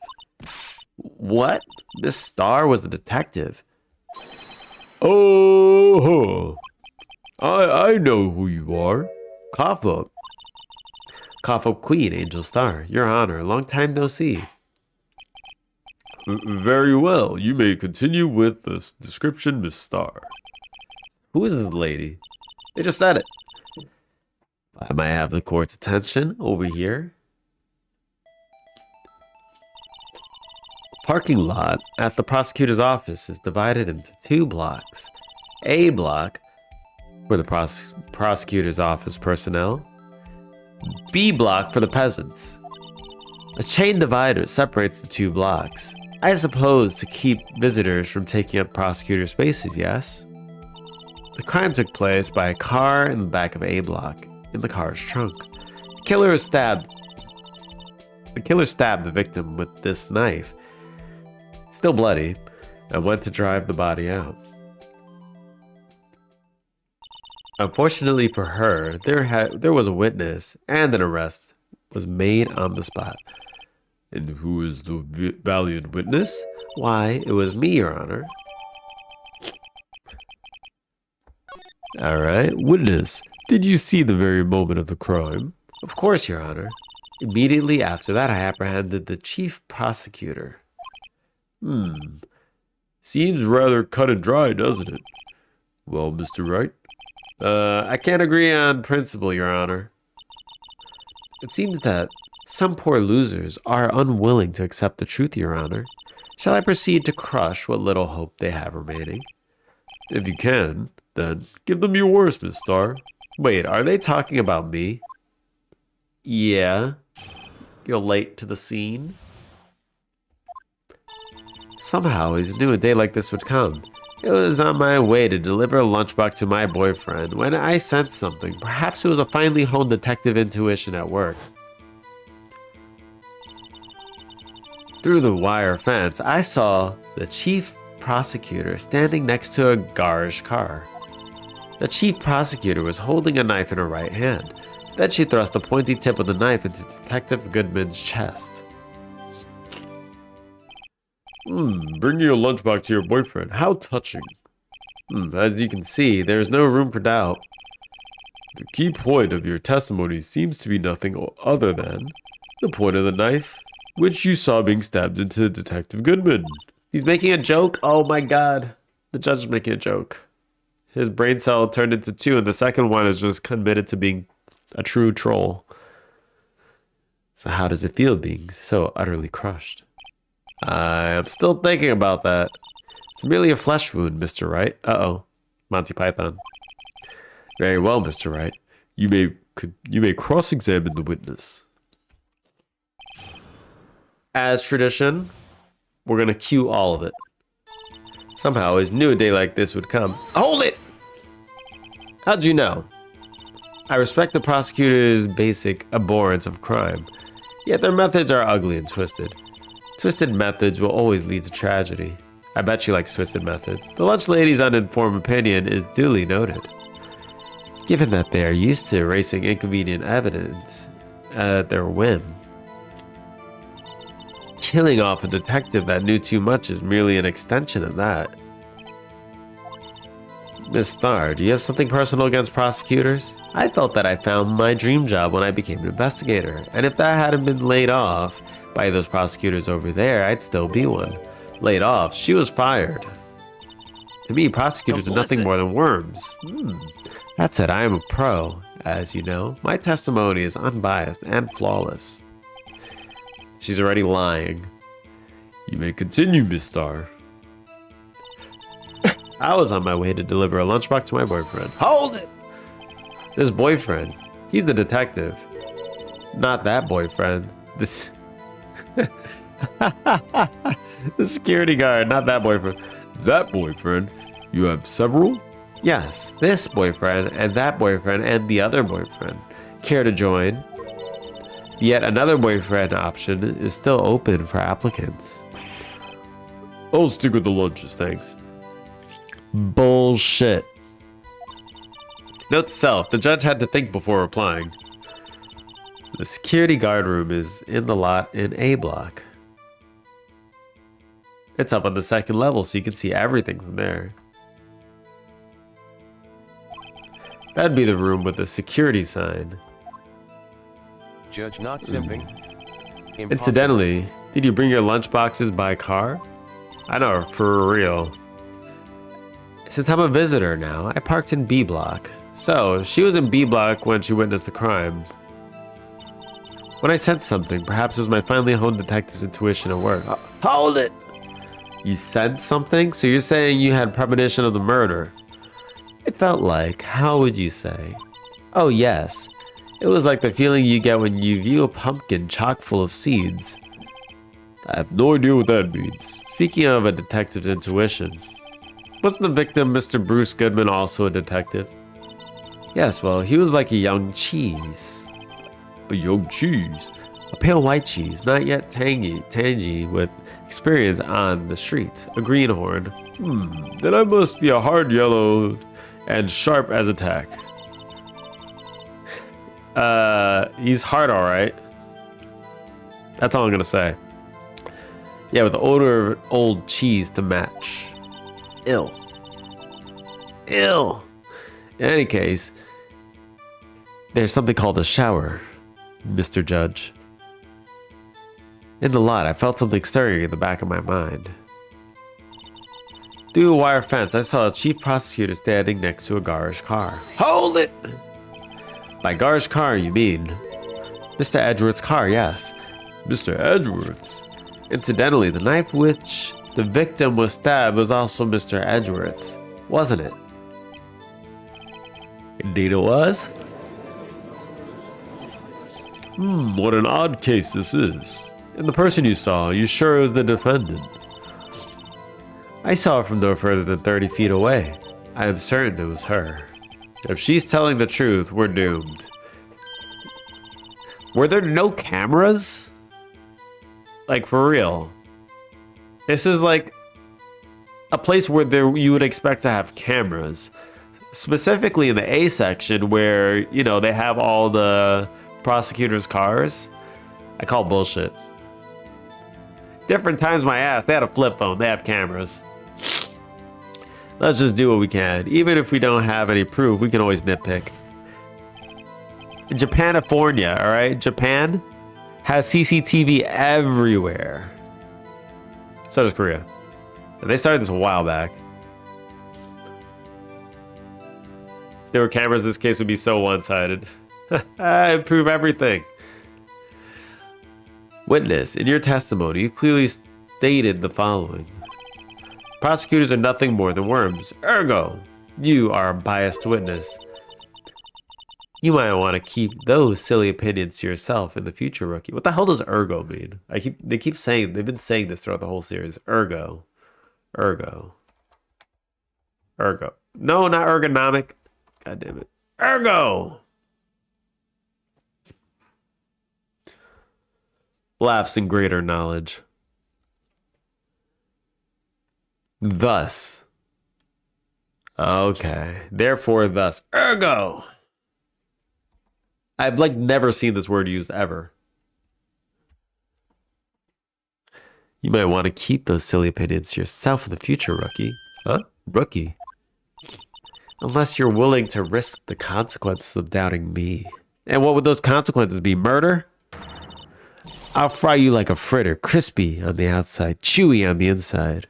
What? Miss Star was a detective? Oh, I know who you are. Cough up. Cough up Queen, Angel Star. Your Honor, long time no see. Very well. You may continue with the description, Miss Star. Who is this lady? They just said it. I might have the court's attention over here. Parking lot at the prosecutor's office is divided into 2 blocks. A block for the prosecutor's office personnel. B block for the peasants. A chain divider separates the 2 blocks. I suppose to keep visitors from taking up prosecutor spaces, yes? The crime took place by a car in the back of A block, in the car's trunk. The killer stabbed the victim with this knife, still bloody, and went to drive the body out. Unfortunately for her, there was a witness, and an arrest was made on the spot. And who is the valiant witness? Why, it was me, Your Honor. Alright, witness, did you see the very moment of the crime? Of course, Your Honor. Immediately after that, I apprehended the chief prosecutor. Seems rather cut and dry, doesn't it? Well, Mr. Wright? I can't agree on principle, Your Honor. It seems that some poor losers are unwilling to accept the truth, Your Honor. Shall I proceed to crush what little hope they have remaining? If you can, then give them your worst, Miss Star. Wait, are they talking about me? Yeah. You're late to the scene. Somehow, I knew a day like this would come. It was on my way to deliver a lunchbox to my boyfriend when I sensed something. Perhaps it was a finely honed detective intuition at work. Through the wire fence, I saw the chief prosecutor standing next to a garish car. The chief prosecutor was holding a knife in her right hand. Then she thrust the pointy tip of the knife into Detective Goodman's chest. Bringing a lunchbox to your boyfriend. How touching. As you can see, there is no room for doubt. The key point of your testimony seems to be nothing other than the point of the knife, which you saw being stabbed into Detective Goodman. He's making a joke? Oh my god. The judge is making a joke. His brain cell turned into 2, and the second one is just committed to being a true troll. So how does it feel being so utterly crushed? I am still thinking about that. It's merely a flesh wound, Mr. Wright. Uh-oh. Monty Python. Very well, Mr. Wright. You may cross-examine the witness. As tradition, we're going to cue all of it. Somehow, I knew a day like this would come. Hold it! How'd you know? I respect the prosecutor's basic abhorrence of crime, yet their methods are ugly and twisted. Twisted methods will always lead to tragedy. I bet she likes twisted methods. The lunch lady's uninformed opinion is duly noted. Given that they are used to erasing inconvenient evidence at their whim. Killing off a detective that knew too much is merely an extension of that. Miss Starr, do you have something personal against prosecutors? I felt that I found my dream job when I became an investigator, and if that hadn't been laid off by those prosecutors over there, I'd still be one. Laid off, she was fired. To me, prosecutors are nothing more than worms. That said, I am a pro, As you know, my testimony is unbiased and flawless. She's already lying. You may continue, Miss Star. I was on my way to deliver a lunchbox to my boyfriend. Hold it! This boyfriend, he's the detective. Not that boyfriend. This... The security guard, not that boyfriend. That boyfriend? You have several? Yes, this boyfriend, and that boyfriend, and the other boyfriend. Care to join? Yet another boyfriend option is still open for applicants. I'll stick with the lunches, thanks. Bullshit. Note to self, the judge had to think before replying. The security guard room is in the lot in A block. It's up on the second level, so you can see everything from there. That'd be the room with the security sign. Judge not simping. Impossible. Incidentally, did you bring your lunch boxes by car? I know, for real. Since I'm a visitor now, I parked in B block. So, she was in B block when she witnessed the crime. When I sensed something, perhaps it was my finely honed detective's intuition at work. Hold it! You sensed something? So you're saying you had premonition of the murder? It felt like, how would you say? Oh yes, it was like the feeling you get when you view a pumpkin chock full of seeds. I have no idea what that means. Speaking of a detective's intuition, wasn't the victim Mr. Bruce Goodman also a detective? Yes, well, he was like a young cheese. A young cheese? A pale white cheese, not yet tangy with experience on the streets. A greenhorn. Then I must be a hard yellow and sharp as a tack. He's hard, alright. That's all I'm gonna say. Yeah, with the odor of old cheese to match. Ill. In any case, there's something called a shower, Mr. Judge. In the lot, I felt something stirring in the back of my mind. Through a wire fence, I saw a chief prosecutor standing next to a garage car. Hold it! By garage car, you mean? Mr. Edgeworth's car, yes. Mr. Edgeworth's? Incidentally, the knife which the victim was stabbed was also Mr. Edgeworth's, wasn't it? Indeed it was. What an odd case this is. And the person you saw, you sure it was the defendant? I saw her from no further than 30 feet away. I am certain it was her. If she's telling the truth, we're doomed. Were there no cameras? Like, for real. This is like a place where you would expect to have cameras. Specifically in the A section where, you know, they have all the prosecutors' cars. I call bullshit. Different times my ass, they had a flip phone, they have cameras. Let's just do what we can. Even if we don't have any proof, we can always nitpick. Japanifornia, alright? Japan has CCTV everywhere. So does Korea. And they started this a while back. If there were cameras, this case would be so one-sided. I prove everything. Witness, in your testimony, you clearly stated the following. Prosecutors are nothing more than worms. Ergo, you are a biased witness. You might want to keep those silly opinions to yourself in the future, rookie. What the hell does ergo mean? They've been saying this throughout the whole series. Ergo. No, not ergonomic. God damn it. Ergo! Laughs in greater knowledge. Thus. Okay. Therefore, thus. Ergo! I've never seen this word used ever. You might want to keep those silly opinions to yourself in the future, rookie. Huh? Rookie? Unless you're willing to risk the consequences of doubting me. And what would those consequences be? Murder? I'll fry you like a fritter, crispy on the outside, chewy on the inside.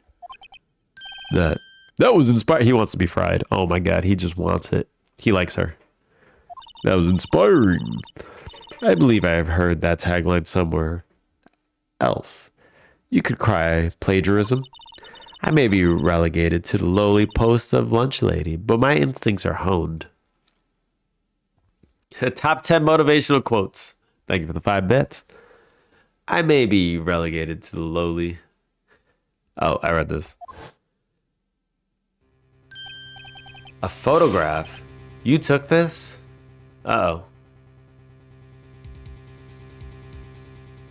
That was inspired. He wants to be fried. Oh my god, he just wants it. He likes her. That was inspiring. I believe I have heard that tagline somewhere else. You could cry plagiarism. I may be relegated to the lowly post of lunch lady, but my instincts are honed. Top 10 motivational quotes. Thank you for the 5 bits. I may be relegated to the lowly. Oh, I read this. A photograph? You took this? Uh-oh.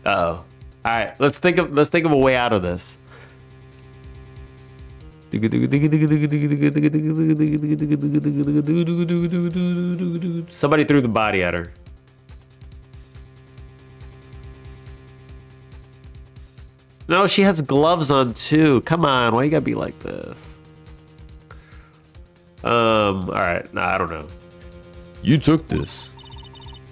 Uh-oh. Alright, let's think of a way out of this. Somebody threw the body at her. No, she has gloves on too. Come on, why you gotta be like this? Alright, nah, I don't know. You took this.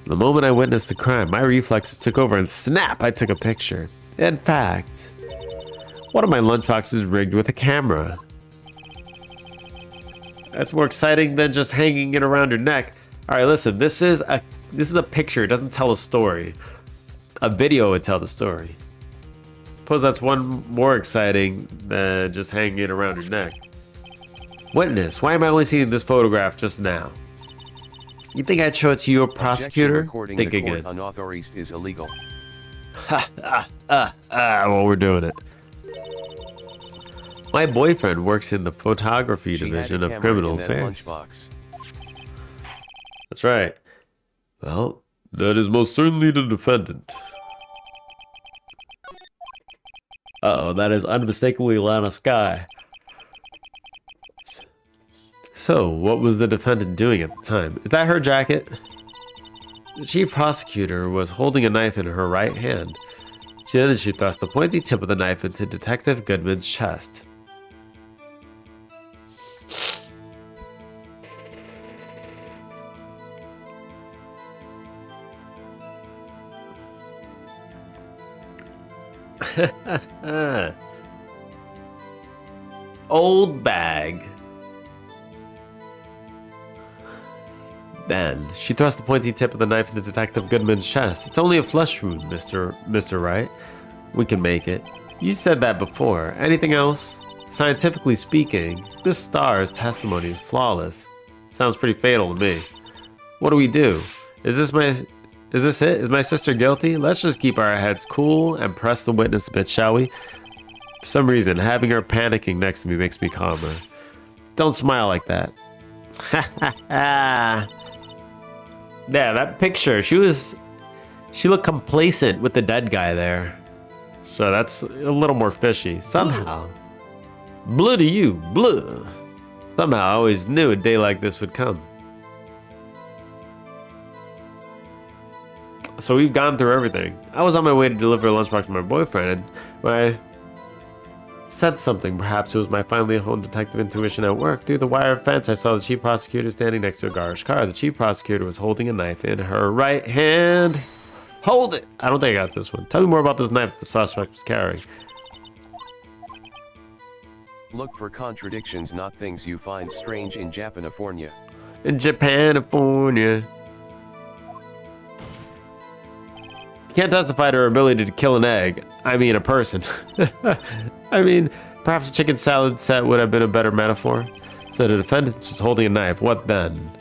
The moment I witnessed the crime, my reflexes took over and snap, I took a picture. In fact, one of my lunchboxes is rigged with a camera. That's more exciting than just hanging it around your neck. Alright, listen, this is a picture, it doesn't tell a story. A video would tell the story. Suppose that's one more exciting than just hanging it around your neck. Witness, why am I only seeing this photograph just now? You think I'd show it to your prosecutor? Think again. Unauthorized is illegal. Well, we're doing it. My boyfriend works in the photography division of criminal affairs. That's right. Well, that is most certainly the defendant. Uh-oh, that is unmistakably Lana Sky. So, what was the defendant doing at the time? Is that her jacket? The chief prosecutor was holding a knife in her right hand. Then she thrust the pointy tip of the knife into Detective Goodman's chest. Old bag. Then she thrust the pointy tip of the knife into Detective Goodman's chest. It's only a flesh wound, Mr. Wright. We can make it. You said that before. Anything else? Scientifically speaking, Miss Starr's testimony is flawless. Sounds pretty fatal to me. What do we do? Is this it? Is my sister guilty? Let's just keep our heads cool and press the witness a bit, shall we? For some reason, having her panicking next to me makes me calmer. Don't smile like that. Ha ha ha. Yeah, that picture, she looked complacent with the dead guy there. So that's a little more fishy. Somehow. Blue to you, blue. Somehow I always knew a day like this would come. So we've gone through everything. I was on my way to deliver a lunchbox to my boyfriend, and when I said something, perhaps it was my finely honed detective intuition at work. Through the wire fence, I saw the chief prosecutor standing next to a garish car. The chief prosecutor was holding a knife in her right hand. Hold it! I don't think I got this one. Tell me more about this knife the suspect was carrying. Look for contradictions, not things you find strange in Japanifornia. In Japanifornia. You can't testify to her ability to kill an egg. I mean, a person. I mean, perhaps a chicken salad set would have been a better metaphor. So the defendant was holding a knife. What then?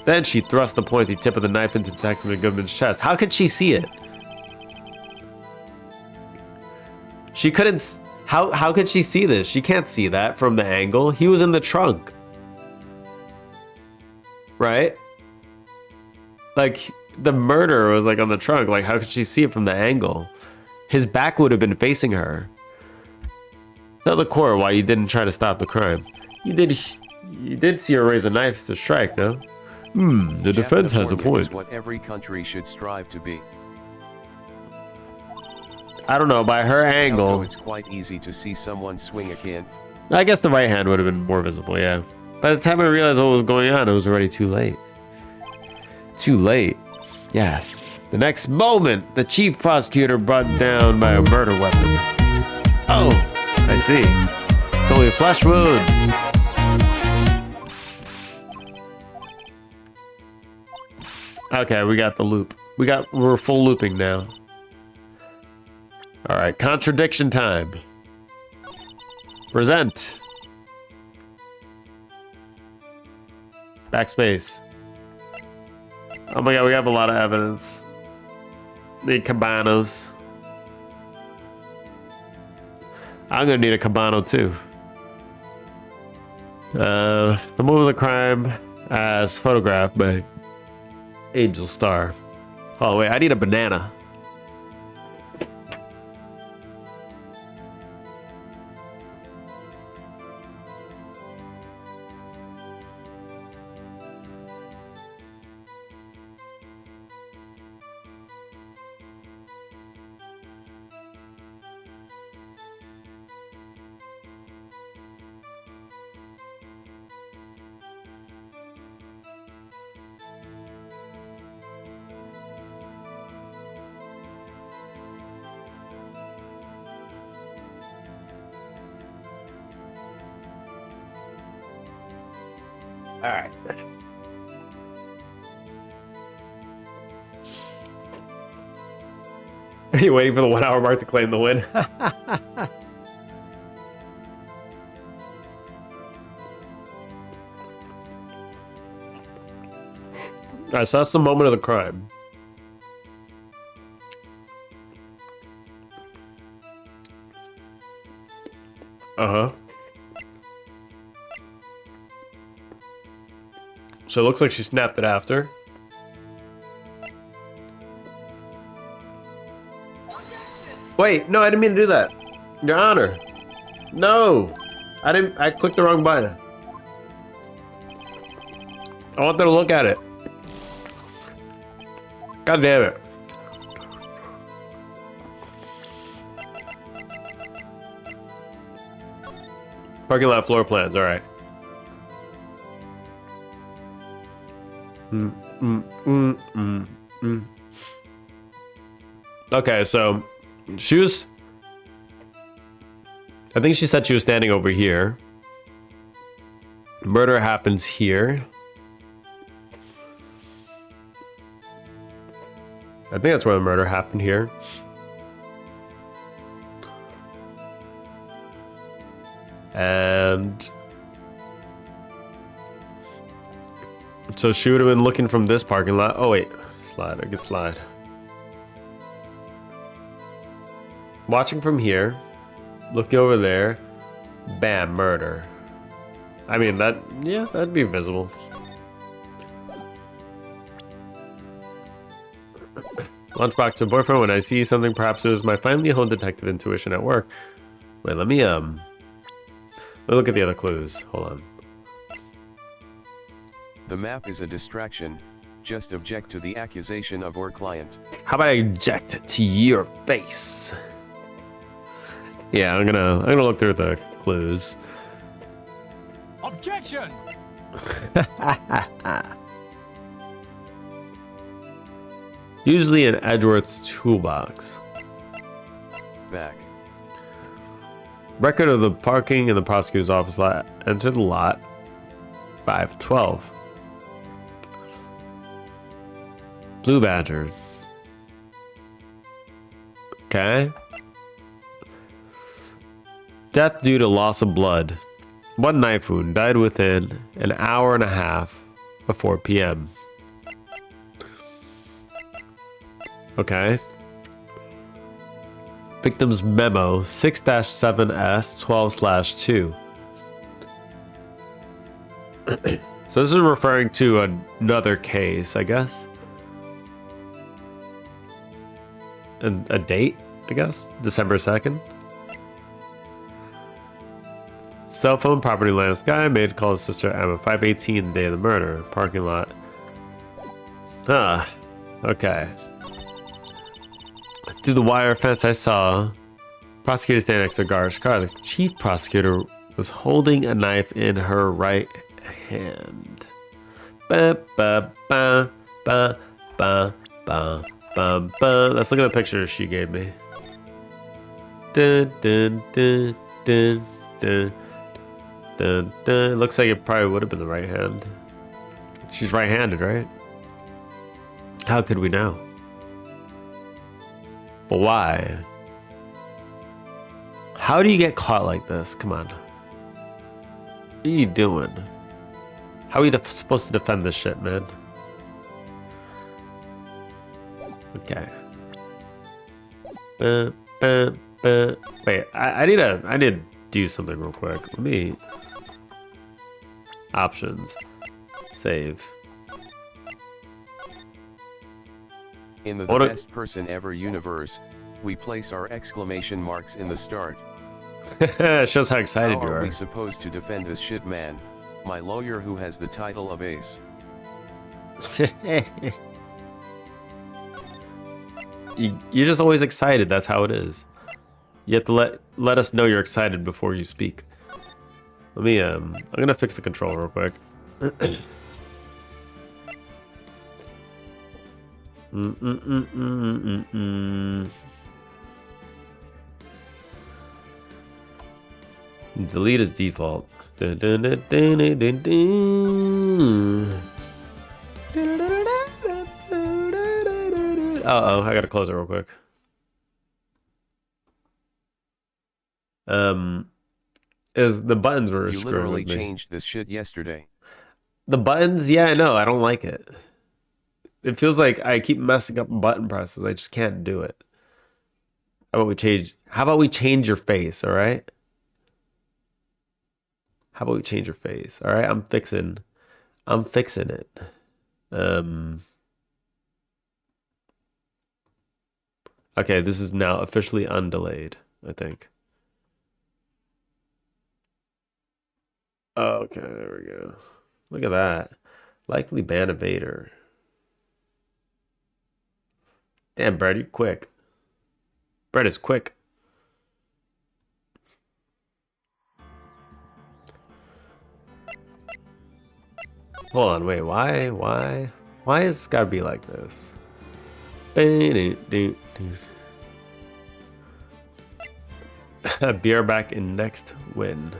Then she thrust the pointy tip of the knife into Detective Goodman's chest. How could she see it? She couldn't. How could she see this? She can't see that from the angle. He was in the trunk. Right? Like, the murderer was like on the trunk. Like, how could she see it from the angle? His back would have been facing her. Tell the court why you didn't try to stop the crime. You did see her raise a knife to strike, no? The defense has a point. Is what every country should strive to be. I don't know, by her angle. Although it's quite easy to see someone swing a can. I guess the right hand would have been more visible, yeah. By the time I realized what was going on, it was already too late. Too late. Yes. The next moment, the chief prosecutor brought down by a murder weapon. Oh, I see. It's only a flesh wound. Okay, we got the loop. We're full looping now. All right, contradiction time. Present. Backspace. Oh my god, we have a lot of evidence. Need cabanos. I'm gonna need a cabano too. The moment of the crime as photographed by Angel Star. Oh wait, I need a banana. All right. Are you waiting for the 1 hour mark to claim the win? Alright, so that's the moment of the crime. Uh-huh. So it looks like she snapped it after. Wait, no, I didn't mean to do that. Your Honor. No. I clicked the wrong button. I want them to look at it. God damn it. Parking lot floor plans, alright. Okay, so she was... I think she said she was standing over here. Murder happens here. I think that's where the murder happened here. And... so she would have been looking from this parking lot. Oh wait, slide, I can slide. Watching from here, looking over there, bam, murder. I mean, yeah, that'd be visible. Lunchbox to boyfriend, when I see something, perhaps it was my finely honed detective intuition at work. Wait, let me look at the other clues. Hold on. The map is a distraction. Just object to the accusation of our client. How about I object to your face? Yeah, I'm gonna look through the clues. Objection! Usually in Edgeworth's toolbox. Back. Record of the parking in the prosecutor's office lot. Enter the lot. 512. Blue Badger. Okay. Death due to loss of blood. One knife wound. Died within an hour and a half of 4 p.m. Okay. Victim's memo 6-7S 12/2. So this is referring to another case, I guess. And a date, I guess? December 2nd. Cell phone, property line of sky, made call his sister Emma, 5:18, the day of the murder. Parking lot. Ah, okay. Through the wire fence, I saw prosecutor standing next to a garbage car. The chief prosecutor was holding a knife in her right hand. Ba, ba, ba, ba, ba, ba, ba, ba. Let's look at the picture she gave me. Dun, dun, dun, dun, dun, dun, dun. Looks like it probably would have been the right hand. She's right-handed, right? How could we know? But why? How do you get caught like this? Come on. What are you doing? How are you supposed to defend this shit, man? Okay. Wait, I need to do something real quick. Let me... Options. Save. In the best person ever universe, we place our exclamation marks in the start. Shows how excited How you are are. we supposed to defend this shit, man? My lawyer who has the title of ace. You're just always excited. That's how it is. You have to let us know you're excited before you speak. Let me I'm gonna fix the control real quick. Delete as default. Uh-oh, I gotta close it real quick. Is the buttons were You screwing literally with me. changed this shit yesterday. The buttons, yeah, I know, I don't like it. It feels like I keep messing up button presses. I just can't do it. How about we change your face, all right? How about we change your face? All right, I'm fixing it. Okay, this is now officially undelayed, I think. Okay, there we go. Look at that. Likely ban evader. Damn, Brad, you're quick. Brad is quick. Hold on, wait, why has it gotta be like this? Beer back in next win.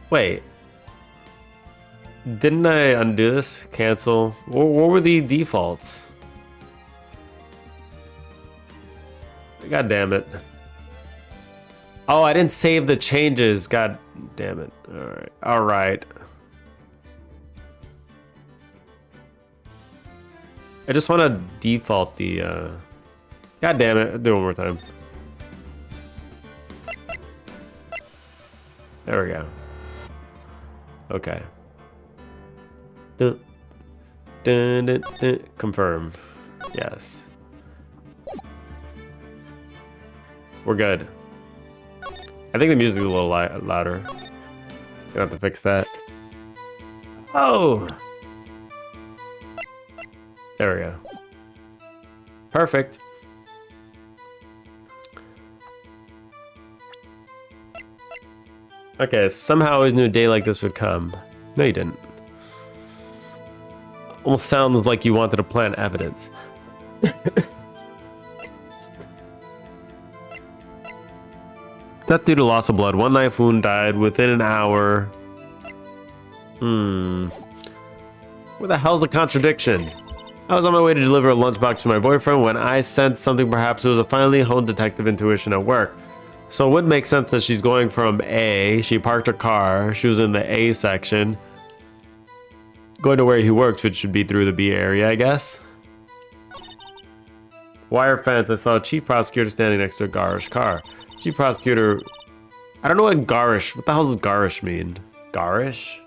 Wait. Didn't I undo this? Cancel. What were the defaults? God damn it. Oh, I didn't save the changes. God damn it. Alright. Alright. I just want to default the... God damn it. I'll do it one more time. There we go. Okay. Dun, dun, dun, dun. Confirm. Yes. We're good. I think the music is a little louder. Gonna have to fix that. Oh! There we go. Perfect. Okay, somehow I always knew a day like this would come. No, you didn't. Almost sounds like you wanted to plant evidence. Death due to loss of blood. One knife wound died within an hour. Where the hell's the contradiction? I was on my way to deliver a lunchbox to my boyfriend when I sensed something. Perhaps it was a finely honed detective intuition at work. So it would make sense that she's going from A. She parked her car. She was in the A section. Going to where he works, which should be through the B area, I guess. Wire fence. I saw a chief prosecutor standing next to a garish car. Chief prosecutor... I don't know what garish... What the hell does garish mean? Garish?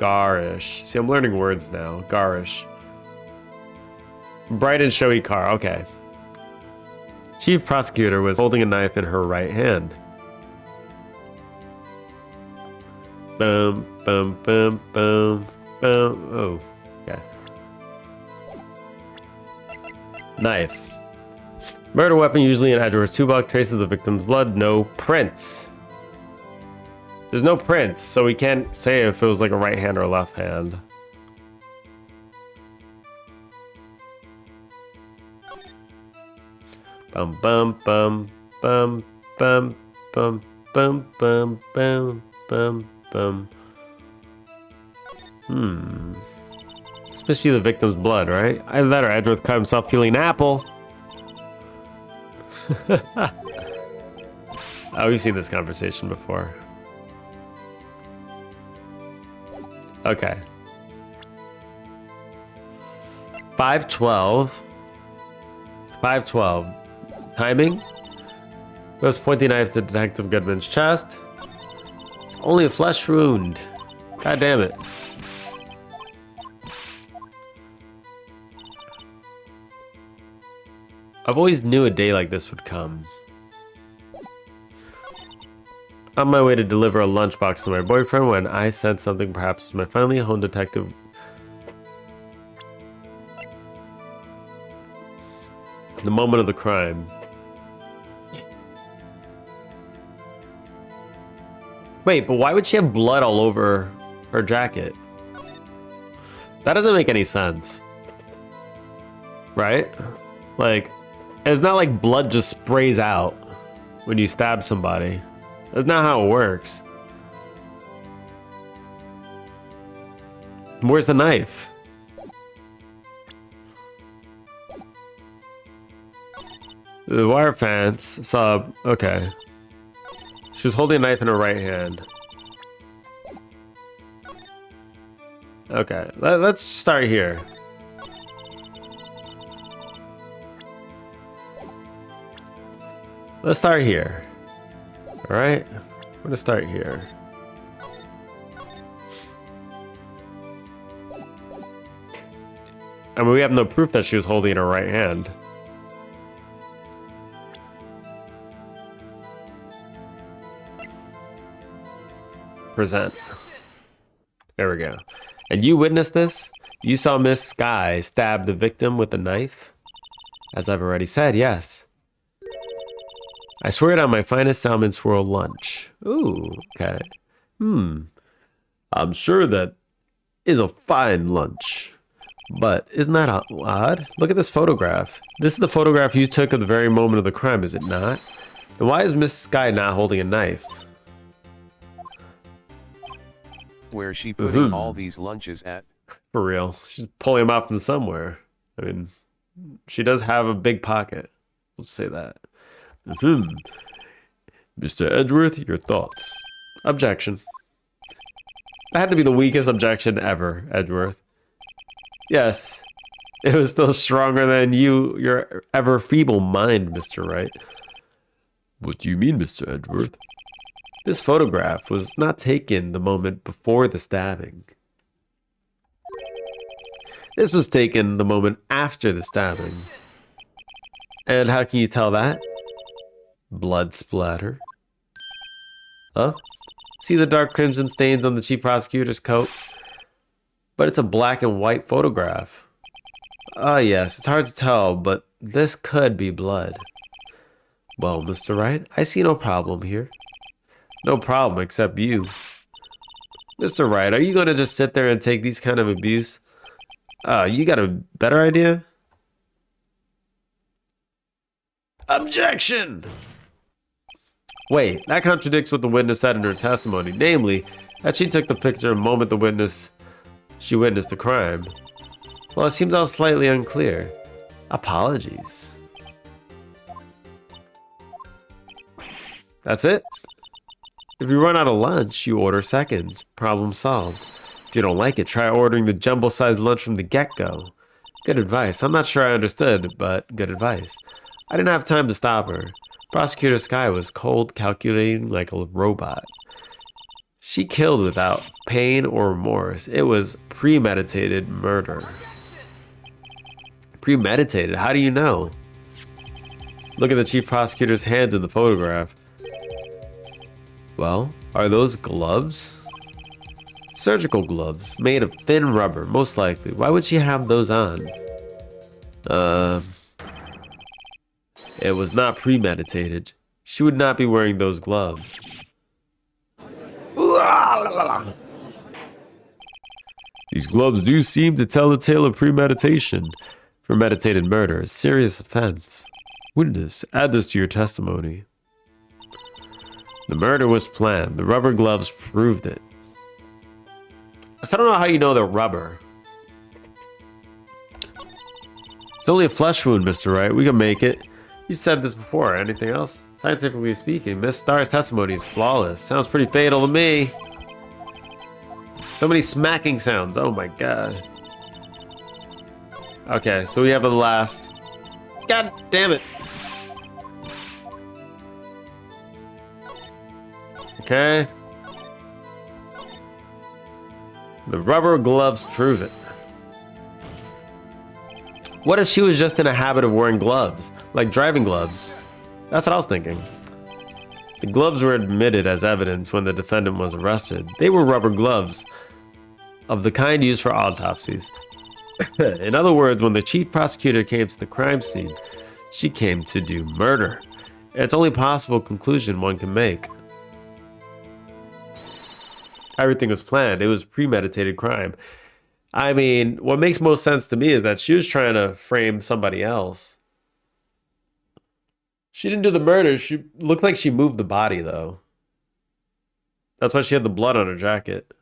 Garish. See, I'm learning words now. Garish. Bright and showy car. Okay. Chief prosecutor was holding a knife in her right hand. Boom, boom, boom, boom, boom. Oh, okay. Knife. Murder weapon usually in Edward's toolbox. Traces of the victim's blood. No prints. There's no prints, so we can't say if it was like a right hand or a left hand. Bum bum bum bum bum bum bum bum bum bum bum. This must be the victim's blood, right? Either that or Edgeworth cut himself peeling an apple. Oh, we've seen this conversation before. Okay. 512. 512. Timing. Goes pointing knife to Detective Goodman's chest. It's only a flesh wound. God damn it. I've always knew a day like this would come. On my way to deliver a lunchbox to my boyfriend when I said something perhaps was my finally honed detective. The moment of the crime. Wait, but why would she have blood all over her jacket? That doesn't make any sense. Right? Like, it's not like blood just sprays out when you stab somebody. That's not how it works. Where's the knife? The wire fence saw. Okay. She was holding a knife in her right hand. Okay, let's start here. Let's start here. Alright? I'm gonna start here. I mean, we have no proof that she was holding her right hand. Present. There we go. And you witnessed this? You saw Miss Sky stab the victim with a knife? As I've already said, yes. I swear it on my finest salmon swirl lunch. Ooh, okay. I'm sure that is a fine lunch. But isn't that odd? Look at this photograph. This is the photograph you took of the very moment of the crime, is it not? Then why is Miss Sky not holding a knife? Where's she putting all these lunches at? For real. She's pulling them out from somewhere. I mean, she does have a big pocket. Let's say that. Mr. Edgeworth, your thoughts? Objection. That had to be the weakest objection ever, Edgeworth. Yes, it was still stronger than your ever feeble mind, Mr. Wright. What do you mean, Mr. Edgeworth? This photograph was not taken the moment before the stabbing. This was taken the moment after the stabbing. And how can you tell that? Blood splatter. Huh? See the dark crimson stains on the chief prosecutor's coat? But it's a black and white photograph. Ah, yes, it's hard to tell, but this could be blood. Well, Mr. Wright, I see no problem here. No problem, except you. Mr. Wright, are you going to just sit there and take these kind of abuse? You got a better idea? Objection! Wait, that contradicts what the witness said in her testimony, namely, that she took the picture the moment she witnessed the crime. Well, it seems I was slightly unclear. Apologies. That's it? If you run out of lunch, you order seconds. Problem solved. If you don't like it, try ordering the jumbo-sized lunch from the get-go. Good advice. I'm not sure I understood, but good advice. I didn't have time to stop her. Prosecutor Sky was cold, calculating like a robot. She killed without pain or remorse. It was premeditated murder. Premeditated? How do you know? Look at the chief prosecutor's hands in the photograph. Well, are those gloves? Surgical gloves, made of thin rubber, most likely. Why would she have those on? It was not premeditated. She would not be wearing those gloves. These gloves do seem to tell the tale of premeditation. Premeditated murder, a serious offense. Witness, add this to your testimony. The murder was planned. The rubber gloves proved it. So I don't know how you know they're rubber. It's only a flesh wound, Mr. Wright. We can make it. You said this before. Anything else? Scientifically speaking, Miss Starr's testimony is flawless. Sounds pretty fatal to me. So many smacking sounds. Oh my god. Okay, so we have the last. God damn it. Okay. The rubber gloves prove it. What if she was just in a habit of wearing gloves, like driving gloves? That's what I was thinking. The gloves were admitted as evidence when the defendant was arrested. They were rubber gloves, of the kind used for autopsies. In other words, when the chief prosecutor came to the crime scene, she came to do murder. It's only possible conclusion one can make. Everything was planned. It was premeditated crime. I mean, what makes most sense to me is that she was trying to frame somebody else. She didn't do the murder. She looked like she moved the body, though. That's why she had the blood on her jacket.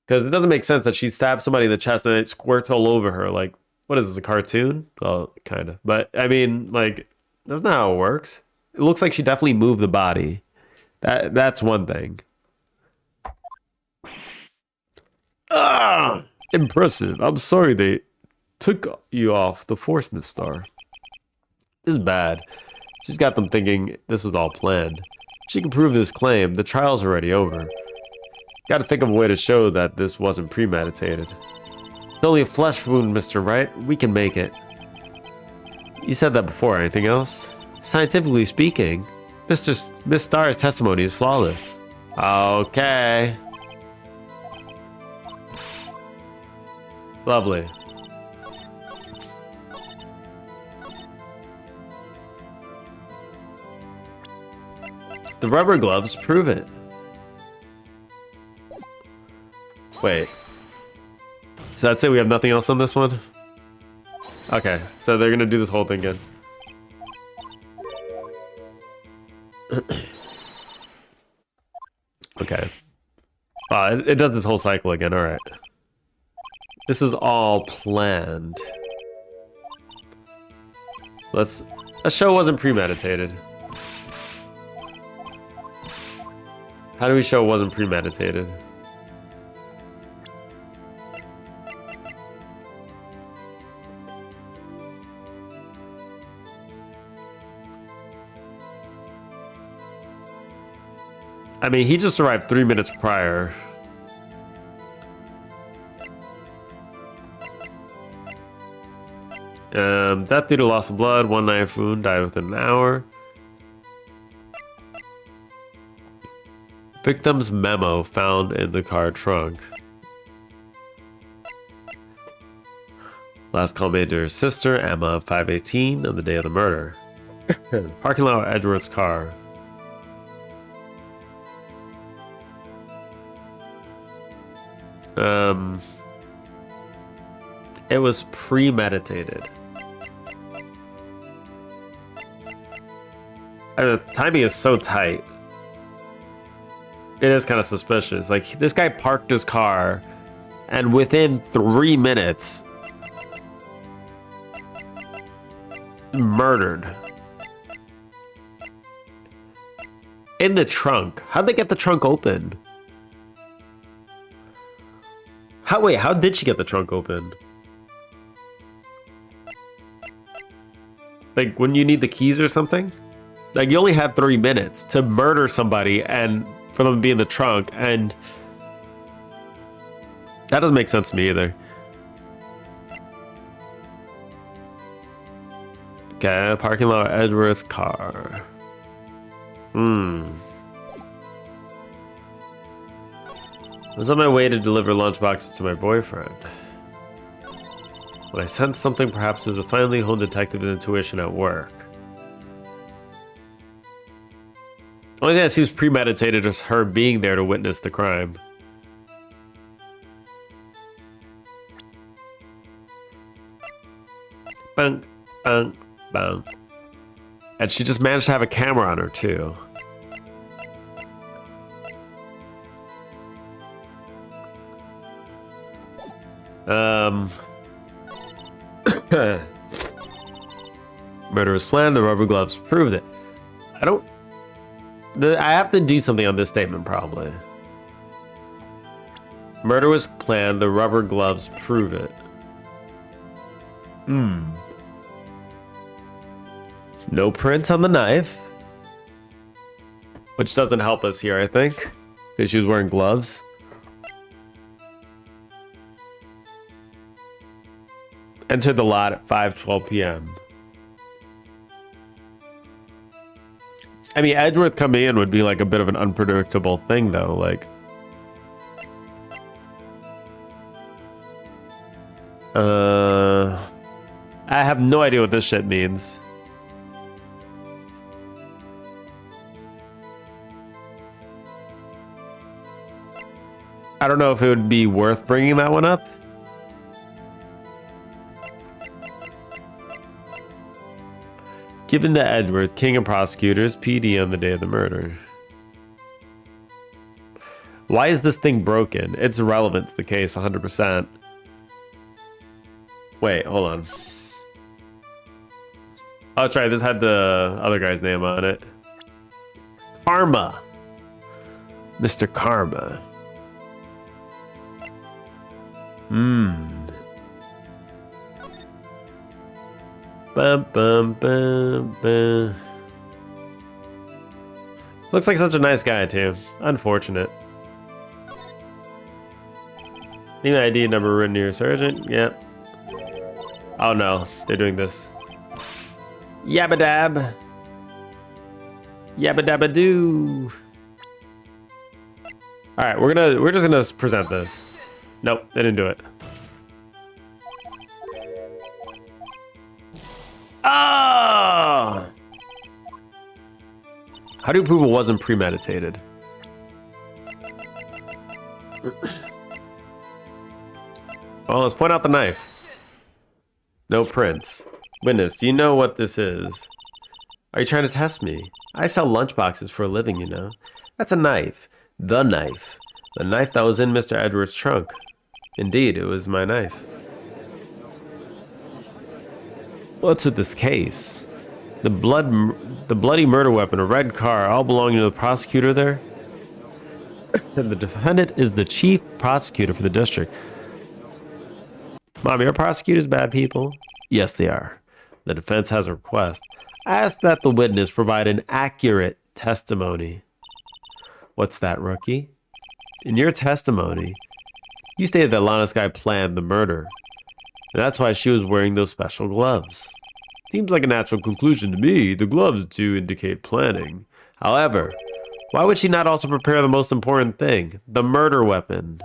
Because it doesn't make sense that she stabbed somebody in the chest and it squirts all over her. Like, what is this, a cartoon? Well, kind of. But, I mean, like, that's not how it works. It looks like she definitely moved the body. That's one thing. Ah! Impressive. I'm sorry they took you off the force, Miss Starr. This is bad. She's got them thinking this was all planned. She can prove this claim. The trial's already over. Gotta think of a way to show that this wasn't premeditated. It's only a flesh wound, Mr. Wright. We can make it. You said that before. Anything else? Scientifically speaking, Miss Starr's testimony is flawless. Okay. Lovely. The rubber gloves prove it. Wait. So that's it? We have nothing else on this one? Okay, so they're gonna do this whole thing again. Okay. It does this whole cycle again, alright. This is all planned. A show wasn't premeditated. How do we show it wasn't premeditated? I mean, he just arrived 3 minutes prior. Death due to loss of blood, 1 knife wound, died within an hour. Victim's memo found in the car trunk. Last call made to her sister, Emma, 5:18, on the day of the murder. Parking lot of Edward's car. It was premeditated. I mean, the timing is so tight. It is kind of suspicious. Like, this guy parked his car, and within 3 minutes, murdered. In the trunk. How'd they get the trunk open? Wait, how did she get the trunk open? Like, when you need the keys or something? Like, you only have 3 minutes to murder somebody and for them to be in the trunk, and that doesn't make sense to me either. Okay, parking lot of Edworth's car. I was on my way to deliver lunchboxes to my boyfriend. When I sensed something, perhaps it was a finely honed detective intuition at work. The only thing that seems premeditated is her being there to witness the crime. Bang, bang, Bam. And she just managed to have a camera on her, too. Murder was planned, the rubber gloves proved it. I have to do something on this statement, probably. Murder was planned, the rubber gloves prove it. No prints on the knife. Which doesn't help us here, I think. Because she was wearing gloves. Entered the lot at 5:12 p.m. I mean, Edgeworth coming in would be like a bit of an unpredictable thing, though. Like, I have no idea what this shit means. I don't know if it would be worth bringing that one up. Given to Edgeworth, King of Prosecutors, PD on the day of the murder. Why is this thing broken? It's irrelevant to the case, 100%. Wait, hold on. Oh, that's right. This had the other guy's name on it. Karma. Mr. Karma. Bum, bum, bum, bum. Looks like such a nice guy, too. Unfortunate. Name ID number written to your sergeant. Yep. Oh no, they're doing this. Yabba dab. Yabba dabba doo. Alright, we're just gonna present this. Nope, they didn't do it. Ah! How do you prove it wasn't premeditated? Well, let's point out the knife. No prints. Witness, do you know what this is? Are you trying to test me? I sell lunchboxes for a living, you know. That's a knife. The knife. The knife that was in Mr. Edwards' trunk. Indeed, it was my knife. What's with this case? The bloody murder weapon, a red car, all belonging to the prosecutor there? The defendant is the chief prosecutor for the district. Mommy, are prosecutors bad people? Yes, they are. The defense has a request. I ask that the witness provide an accurate testimony. What's that, rookie? In your testimony, you stated that Lana Skye planned the murder. And that's why she was wearing those special gloves. Seems like a natural conclusion to me, the gloves do indicate planning. However, why would she not also prepare the most important thing, the murder weapon?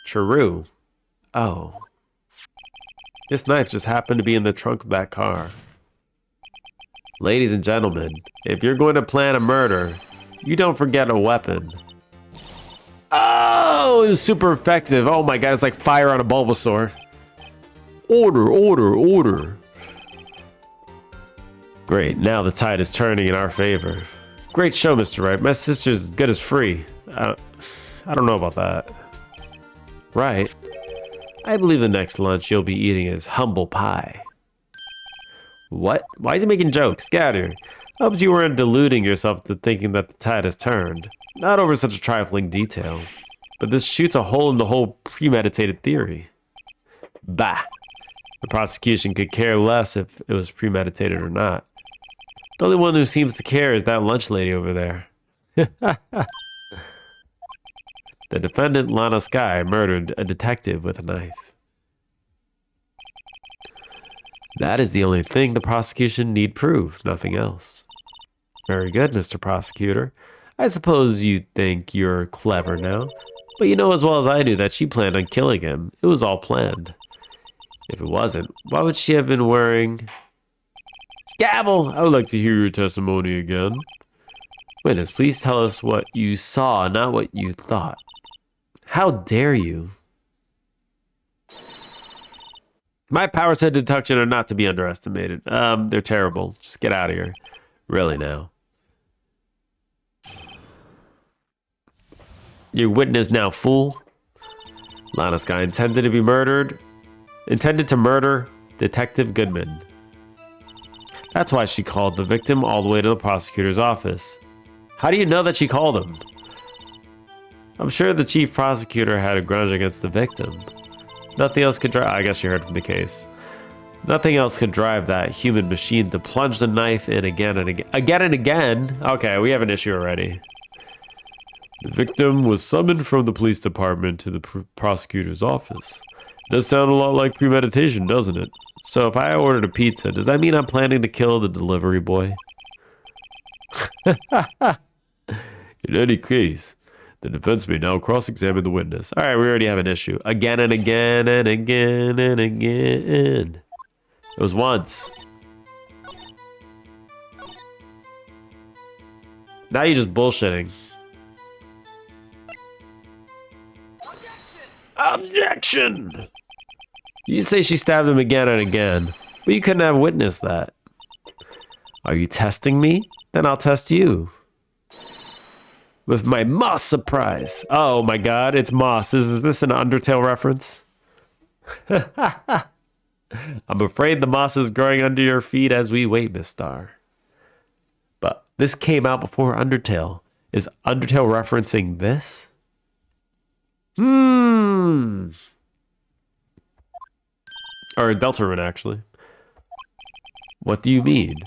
True. Oh. This knife just happened to be in the trunk of that car. Ladies and gentlemen, if you're going to plan a murder, you don't forget a weapon. Oh, it was super effective. Oh my god, it's like fire on a Bulbasaur. Order, order, order. Great, now the tide is turning in our favor. Great show, Mr. Wright. My sister's as good as free. I don't know about that. Right. I believe the next lunch you'll be eating is humble pie. What? Why is he making jokes? Get out of here. I hope you weren't deluding yourself to thinking that the tide has turned. Not over such a trifling detail. But this shoots a hole in the whole premeditated theory. Bah! The prosecution could care less if it was premeditated or not. The only one who seems to care is that lunch lady over there. The defendant, Lana Skye, murdered a detective with a knife. That is the only thing the prosecution need prove, nothing else. Very good, Mr. Prosecutor. I suppose you think you're clever now, but you know as well as I do that she planned on killing him. It was all planned. If it wasn't, why would she have been wearing... Gavel! I would like to hear your testimony again. Witness, please tell us what you saw, not what you thought. How dare you? My powers of deduction are not to be underestimated. They're terrible. Just get out of here. Really now. Your witness now, fool. Lana's guy intended to murder Detective Goodman. That's why she called the victim all the way to the prosecutor's office. How do you know that she called him? I'm sure the chief prosecutor had a grudge against the victim. Nothing else could drive. I guess you heard from the case. Nothing else could drive that human machine to plunge the knife in again and again. Again and again? Okay, we have an issue already. The victim was summoned from the police department to the prosecutor's office. Does sound a lot like premeditation, doesn't it? So if I ordered a pizza, does that mean I'm planning to kill the delivery boy? In any case, the defense may now cross-examine the witness. All right, we already have an issue. Again and again and again and again. It was once. Now you're just bullshitting. Objection! You say she stabbed him again and again, but you couldn't have witnessed that. Are you testing me? Then I'll test you. With my moss surprise. Oh my god, it's moss. Is this an Undertale reference? I'm afraid the moss is growing under your feet as we wait, Miss Star. But this came out before Undertale. Is Undertale referencing this? Or Deltarune, actually. What do you mean?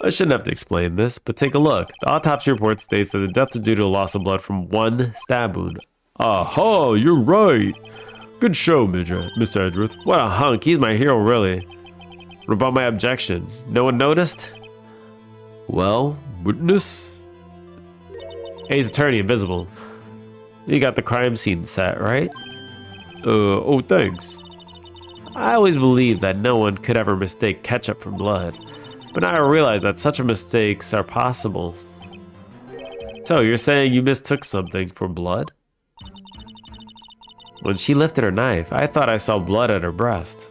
I shouldn't have to explain this, but take a look. The autopsy report states that the death was due to a loss of blood from one stab wound. Aha, you're right. Good show, Mr. Edgeworth. What a hunk. He's my hero, really. What about my objection? No one noticed? Well, witness? A's attorney, invisible. You got the crime scene set, right? Oh, thanks. I always believed that no one could ever mistake ketchup for blood. But now I realize that such mistakes are possible. So, you're saying you mistook something for blood? When she lifted her knife, I thought I saw blood at her breast.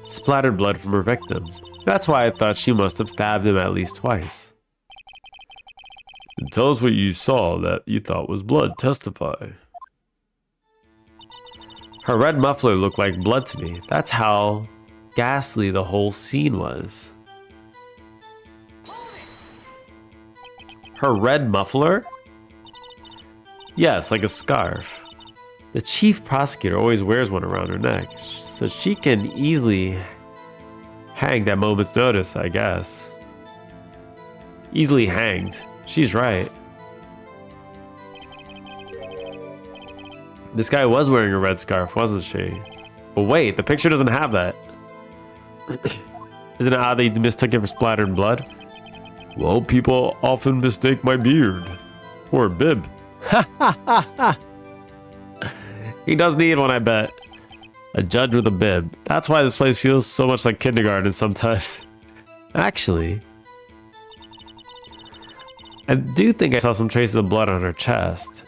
Splattered blood from her victim. That's why I thought she must have stabbed him at least twice. And tell us what you saw that you thought was blood. Testify. Her red muffler looked like blood to me. That's how ghastly the whole scene was. Her red muffler? Yes, like a scarf. The chief prosecutor always wears one around her neck, so she can easily hang at moment's notice, I guess. Easily hanged. She's right. This guy was wearing a red scarf, wasn't she? But wait, the picture doesn't have that. Isn't it odd that you mistook it for splattered blood? Well, people often mistake my beard for a bib. He does need one, I bet. A judge with a bib. That's why this place feels so much like kindergarten sometimes. Actually, I do think I saw some traces of blood on her chest.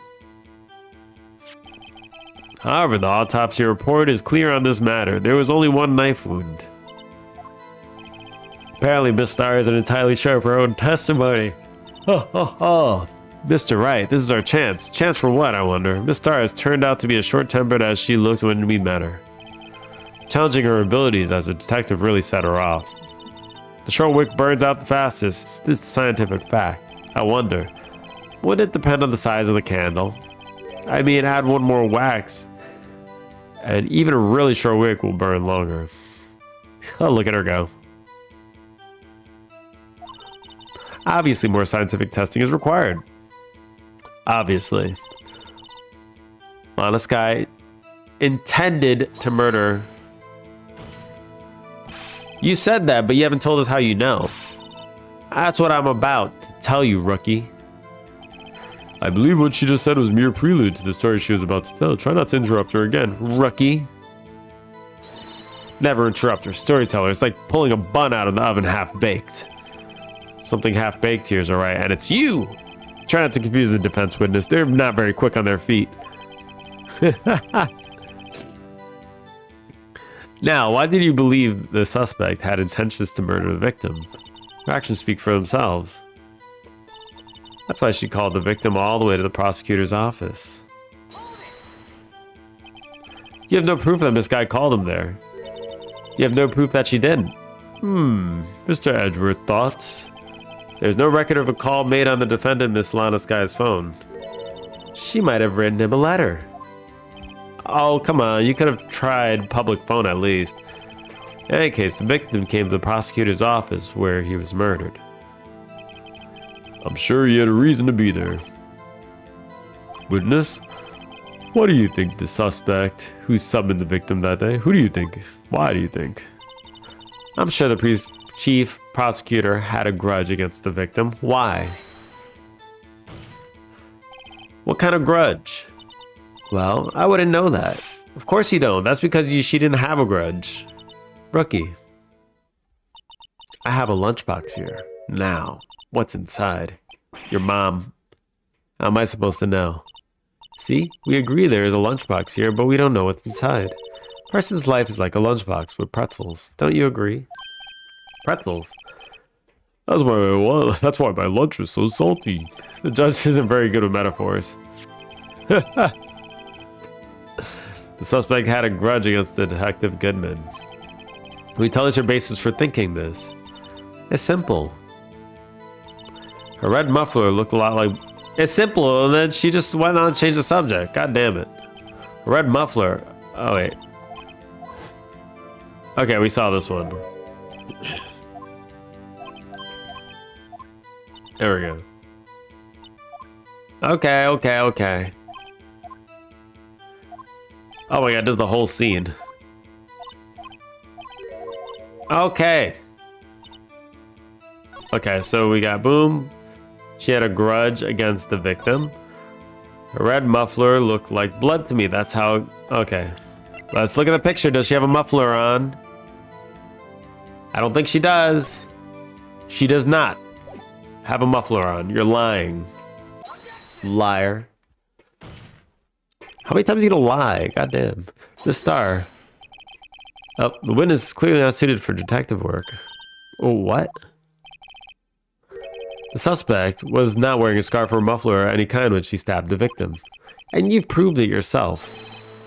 However, the autopsy report is clear on this matter. There was only one knife wound. Apparently, Miss Star isn't entirely sure of her own testimony. Oh. Mr. Wright, this is our chance. Chance for what, I wonder? Miss Star has turned out to be as short-tempered as she looked when we met her. Challenging her abilities as a detective really set her off. The short wick burns out the fastest. This is a scientific fact. I wonder, would it depend on the size of the candle? I mean, add one more wax, and even a really short wick will burn longer. Oh, look at her go. Obviously, more scientific testing is required. Obviously. Honest guy intended to murder. You said that, but you haven't told us how you know. That's what I'm about to tell you, rookie. I believe what she just said was mere prelude to the story she was about to tell. Try not to interrupt her again, rookie. Never interrupt her. Storyteller. It's like pulling a bun out of the oven half-baked. Something half-baked here is alright, and it's you! Try not to confuse the defense witness. They're not very quick on their feet. Now, why did you believe the suspect had intentions to murder the victim? Her actions speak for themselves. That's why she called the victim all the way to the prosecutor's office. You have no proof that Miss Guy called him there. You have no proof that she did. Mr. Edgeworth, thoughts? There's no record of a call made on the defendant, Miss Lana Sky's phone. She might have written him a letter. Oh, come on, you could have tried public phone at least. In any case, the victim came to the prosecutor's office where he was murdered. I'm sure he had a reason to be there. Witness, what do you think the suspect who summoned the victim that day? Who do you think? Why do you think? I'm sure the chief prosecutor had a grudge against the victim. Why? What kind of grudge? Well, I wouldn't know that. Of course you don't. That's because she didn't have a grudge. Rookie. I have a lunchbox here. Now, what's inside? Your mom. How am I supposed to know? See, we agree there is a lunchbox here, but we don't know what's inside. A person's life is like a lunchbox with pretzels. Don't you agree? Pretzels? That's why my lunch is so salty. The judge isn't very good with metaphors. The suspect had a grudge against the Detective Goodman. Will you tell us your basis for thinking this? It's simple. Her red muffler looked a lot like... It's simple, and then she just went on and changed the subject. God damn it. Her red muffler... Oh, wait. Okay, we saw this one. There we go. Okay. Oh my god, this is the whole scene. Okay, so we got boom. She had a grudge against the victim. Her red muffler looked like blood to me. That's how... Okay. Let's look at the picture. Does she have a muffler on? I don't think she does. She does not have a muffler on. You're lying. Liar. How many times are you gonna lie? Goddamn. The star. Oh, the witness is clearly not suited for detective work. Oh, what? The suspect was not wearing a scarf or muffler of any kind when she stabbed the victim. And you proved it yourself.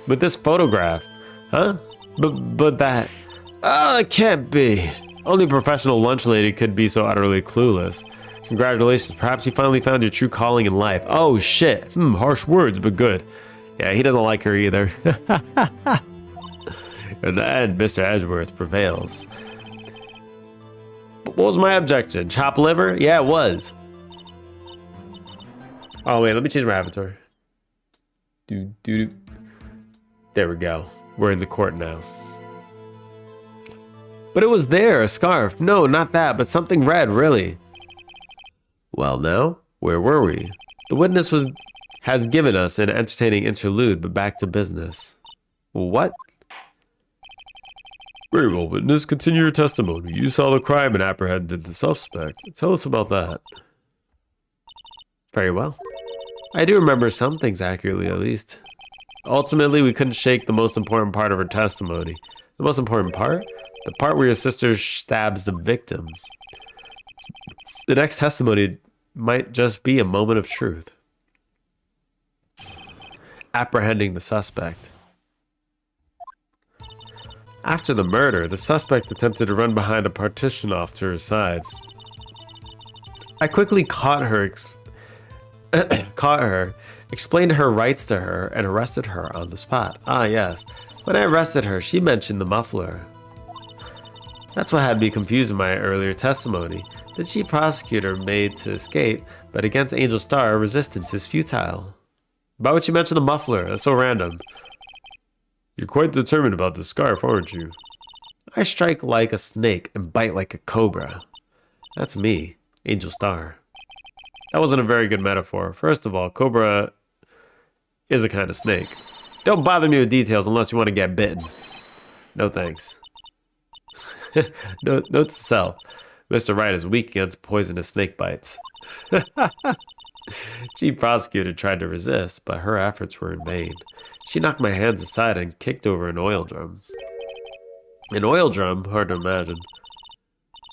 With this photograph. Huh? But that... Oh, it can't be. Only a professional lunch lady could be so utterly clueless. Congratulations, perhaps you finally found your true calling in life. Oh, shit. Harsh words, but good. Yeah, he doesn't like her either. In the end, Mr. Edgeworth prevails. What was my objection? Chopped liver? Yeah, it was. Oh, wait, let me change my avatar. There we go. We're in the court now. But it was there, a scarf. No, not that, but something red, really. Well, now, where were we? The witness has given us an entertaining interlude, but back to business. What? Very well, witness. Continue your testimony. You saw the crime and apprehended the suspect. Tell us about that. Very well. I do remember some things accurately, at least. Ultimately, we couldn't shake the most important part of her testimony. The most important part? The part where your sister stabs the victim. The next testimony might just be a moment of truth. Apprehending the suspect. After the murder, the suspect attempted to run behind a partition off to her side. I quickly caught her, explained her rights to her, and arrested her on the spot. Ah, yes. When I arrested her, she mentioned the muffler. That's what had me confused in my earlier testimony. The chief prosecutor made to escape, but against Angel Star, resistance is futile. Why would you mention the muffler? That's so random. You're quite determined about the scarf, aren't you? I strike like a snake and bite like a cobra. That's me, Angel Star. That wasn't a very good metaphor. First of all, cobra is a kind of snake. Don't bother me with details unless you want to get bitten. No thanks. Note to self. Mr. Wright is weak against poisonous snake bites. Chief prosecutor tried to resist, but her efforts were in vain. She knocked my hands aside and kicked over an oil drum. An oil drum? Hard to imagine.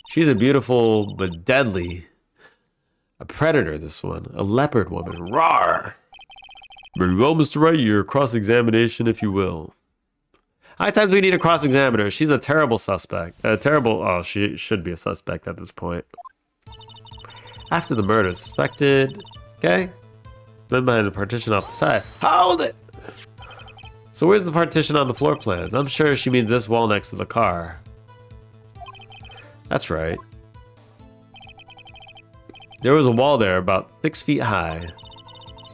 She's a beautiful but deadly. A predator, this one. A leopard woman. Rawr! Very well, Mr. Wright. Your cross-examination, if you will. How many times do we need to cross-examine her? She's a terrible suspect. Oh, she should be a suspect at this point. After the murder, suspected. Okay. Then behind the partition off the side. Hold it! So where's the partition on the floor plans? I'm sure she means this wall next to the car. That's right. There was a wall there about 6 feet high.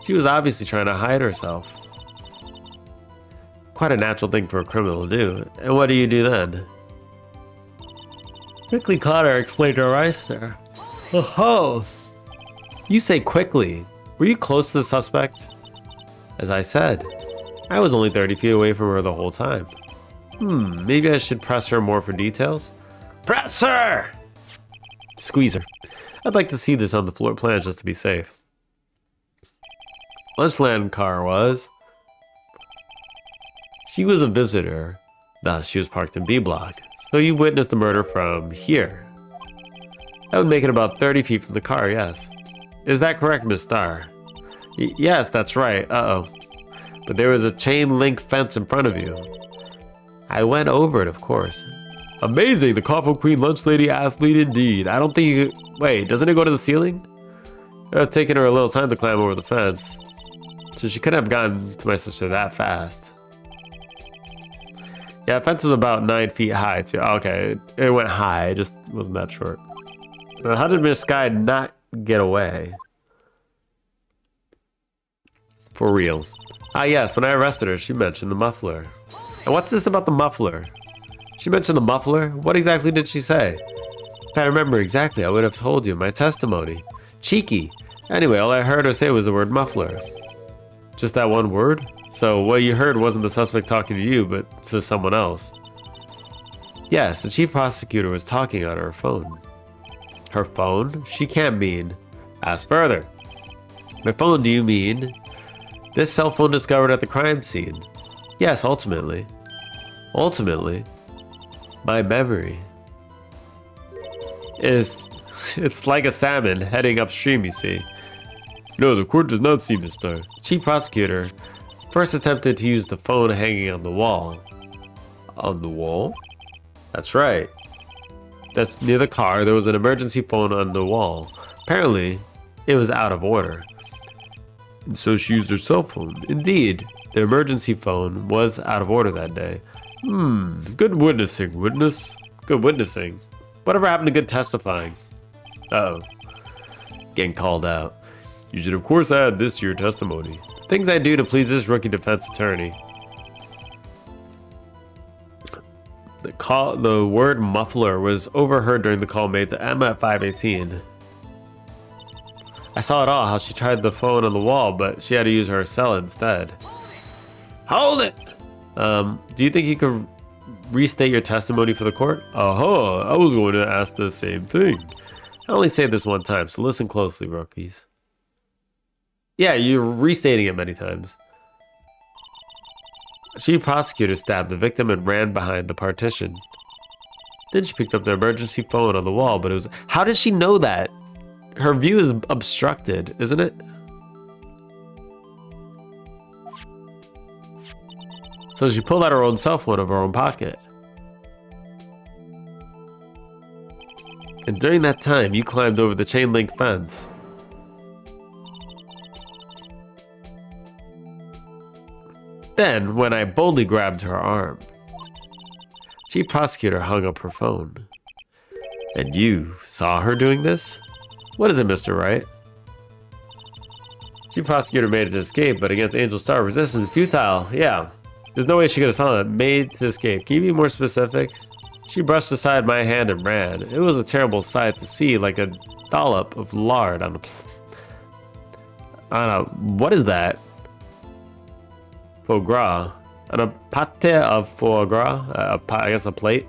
She was obviously trying to hide herself. Quite a natural thing for a criminal to do. And what do you do then? Quickly Connor explained to Reister. Oh, you say quickly. Were you close to the suspect? As I said, I was only 30 feet away from her the whole time. Maybe I should press her more for details? Press her! Squeeze her. I'd like to see this on the floor plans just to be safe. Lunchland car was. She was a visitor, thus she was parked in B block, so you witnessed the murder from here. That would make it about 30 feet from the car, yes. Is that correct, Miss Starr? Yes, that's right. Uh-oh. But there was a chain link fence in front of you. I went over it, of course. Amazing, the Coffin Queen lunch lady athlete indeed. I don't think you could... Wait, doesn't it go to the ceiling? It would have taken her a little time to climb over the fence. So she couldn't have gotten to my sister that fast. Yeah, the fence was about 9 feet high, too. Okay, it went high, it just wasn't that short. How did Miss Sky not get away? For real. Ah, yes, when I arrested her, she mentioned the muffler. And what's this about the muffler? She mentioned the muffler? What exactly did she say? If I remember exactly, I would have told you in my testimony. Cheeky. Anyway, all I heard her say was the word muffler. Just that one word? So what you heard wasn't the suspect talking to you, but to someone else. Yes, the chief prosecutor was talking on her phone. Her phone? She can't mean. Ask further. By phone, do you mean this cell phone discovered at the crime scene? Yes, ultimately. Ultimately? My memory is... It's like a salmon heading upstream, you see. No, the court does not see Miss Starr. The chief prosecutor first attempted to use the phone hanging on the wall. On the wall? That's right. That's near the car. There was an emergency phone on the wall. Apparently, it was out of order. And so she used her cell phone. Indeed, the emergency phone was out of order that day. Good witnessing, witness. Good witnessing. Whatever happened to good testifying? Uh-oh. Getting called out. You should of course add this to your testimony. The things I do to please this rookie defense attorney. The word muffler was overheard during the call made to Emma at 518. I saw it all, how she tried the phone on the wall, but she had to use her cell instead. Hold it! Do you think you could restate your testimony for the court? Oh, I was going to ask the same thing. I only say this one time, so listen closely, rookies. Yeah, you're restating it many times. Chief prosecutor stabbed the victim and ran behind the partition. Then she picked up the emergency phone on the wall, but it was... How does she know that? Her view is obstructed, isn't it? So she pulled out her own cell phone of her own pocket. And during that time, you climbed over the chain link fence. Then, when I boldly grabbed her arm, Chief Prosecutor hung up her phone. And you saw her doing this? What is it, Mr. Wright? Chief Prosecutor made it to escape, but against Angel Star, resistance futile. Yeah, there's no way she could have saw that. Made to escape. Can you be more specific? She brushed aside my hand and ran. It was a terrible sight to see, like a dollop of lard on a what is that? Foie gras. On a pate of foie gras? I guess a plate.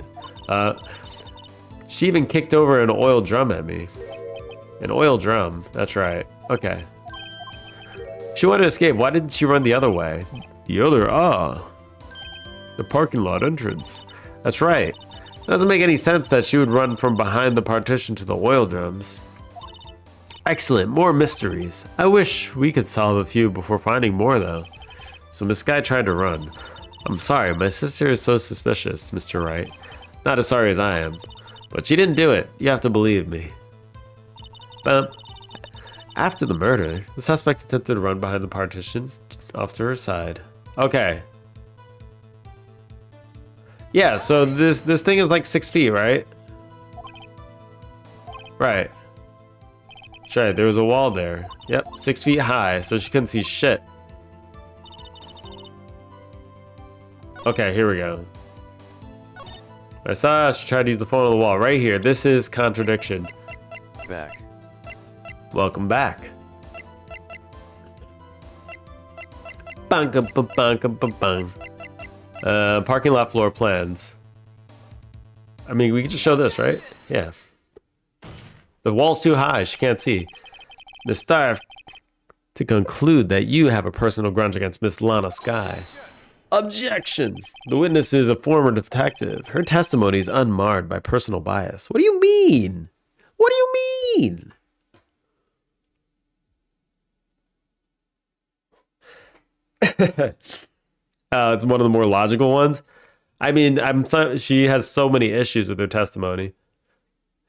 She even kicked over an oil drum at me. An oil drum. That's right. Okay. She wanted to escape. Why didn't she run the other way? The other, the parking lot entrance. That's right. It doesn't make any sense that she would run from behind the partition to the oil drums. Excellent, more mysteries. I wish we could solve a few before finding more, though. So Miss Sky tried to run. I'm sorry, my sister is so suspicious, Mr. Wright. Not as sorry as I am. But she didn't do it. You have to believe me. After the murder, the suspect attempted to run behind the partition off to her side. Okay. Yeah, so this thing is like 6 feet, right? Right. That's right, there was a wall there. Yep, 6 feet high, so she couldn't see shit. Okay, here we go. I saw she tried to use the phone on the wall. Right here, this is contradiction. Back. Welcome back. Bang. Parking lot floor plans. I mean, we can just show this, right? Yeah. The wall's too high. She can't see. Miss Starr, to conclude that you have a personal grudge against Miss Lana Sky. Objection! The witness is a former detective. Her testimony is unmarred by personal bias. What do you mean? What do you mean? It's one of the more logical ones. I mean, she has so many issues with her testimony.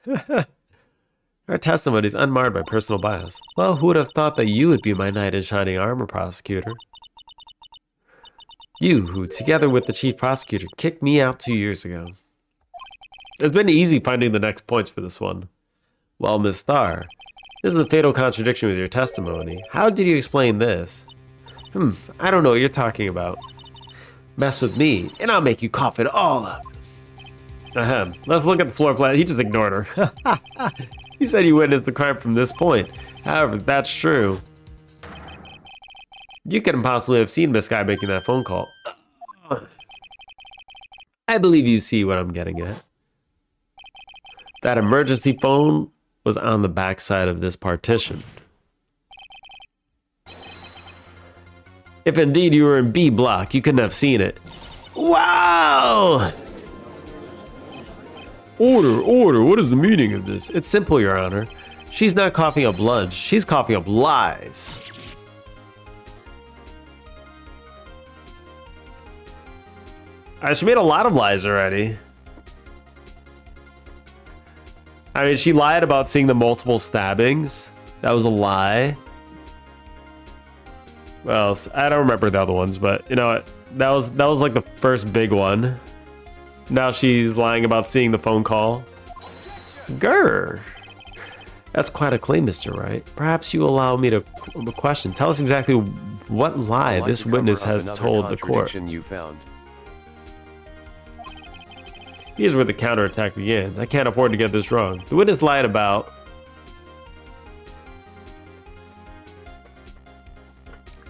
Her testimony is unmarred by personal bias. Well, who would have thought that you would be my knight in shining armor, prosecutor? You, who, together with the chief prosecutor, kicked me out 2 years ago. It's been easy finding the next points for this one. Well, Miss Starr, this is a fatal contradiction with your testimony. How did you explain this? I don't know what you're talking about. Mess with me, and I'll make you cough it all up. Let's look at the floor plan. He just ignored her. He said you witnessed the crime from this point. However, that's true. You couldn't possibly have seen Miss Sky making that phone call. I believe you see what I'm getting at. That emergency phone was on the back side of this partition. If indeed you were in B block, you couldn't have seen it. Wow! Order, what is the meaning of this? It's simple, Your Honor. She's not coughing up lunch, she's coughing up lies. She made a lot of lies already. I mean, she lied about seeing the multiple stabbings. That was a lie. Well, I don't remember the other ones, but you know what? That was like the first big one. Now she's lying about seeing the phone call. Grr. That's quite a claim, Mr. Wright. Perhaps you allow me to question. Tell us exactly what lie this witness has told the court. You found. Here's where the counterattack begins. I can't afford to get this wrong. The witness lied about...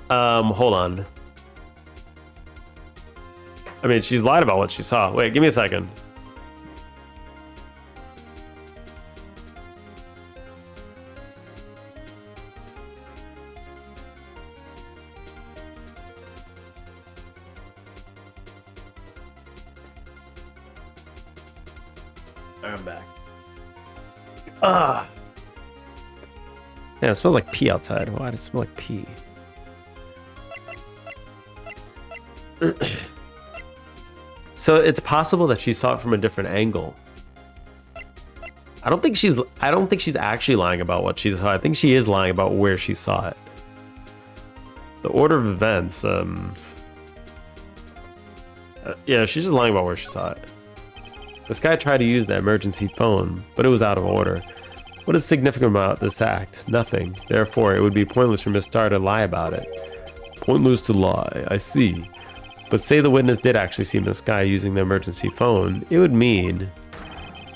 hold on. I mean, she's lied about what she saw. Wait, give me a second. I'm back. Ah. Yeah, it smells like pee outside. Why does it smell like pee? So it's possible that she saw it from a different angle. I don't think she's actually lying about what she saw. I think she is lying about where she saw it. The order of events, yeah, she's just lying about where she saw it. This guy tried to use the emergency phone, but it was out of order. What is significant about this act? Nothing. Therefore, it would be pointless for Miss Starr to lie about it. Pointless to lie, I see. But say the witness did actually see Miss Sky using the emergency phone, it would mean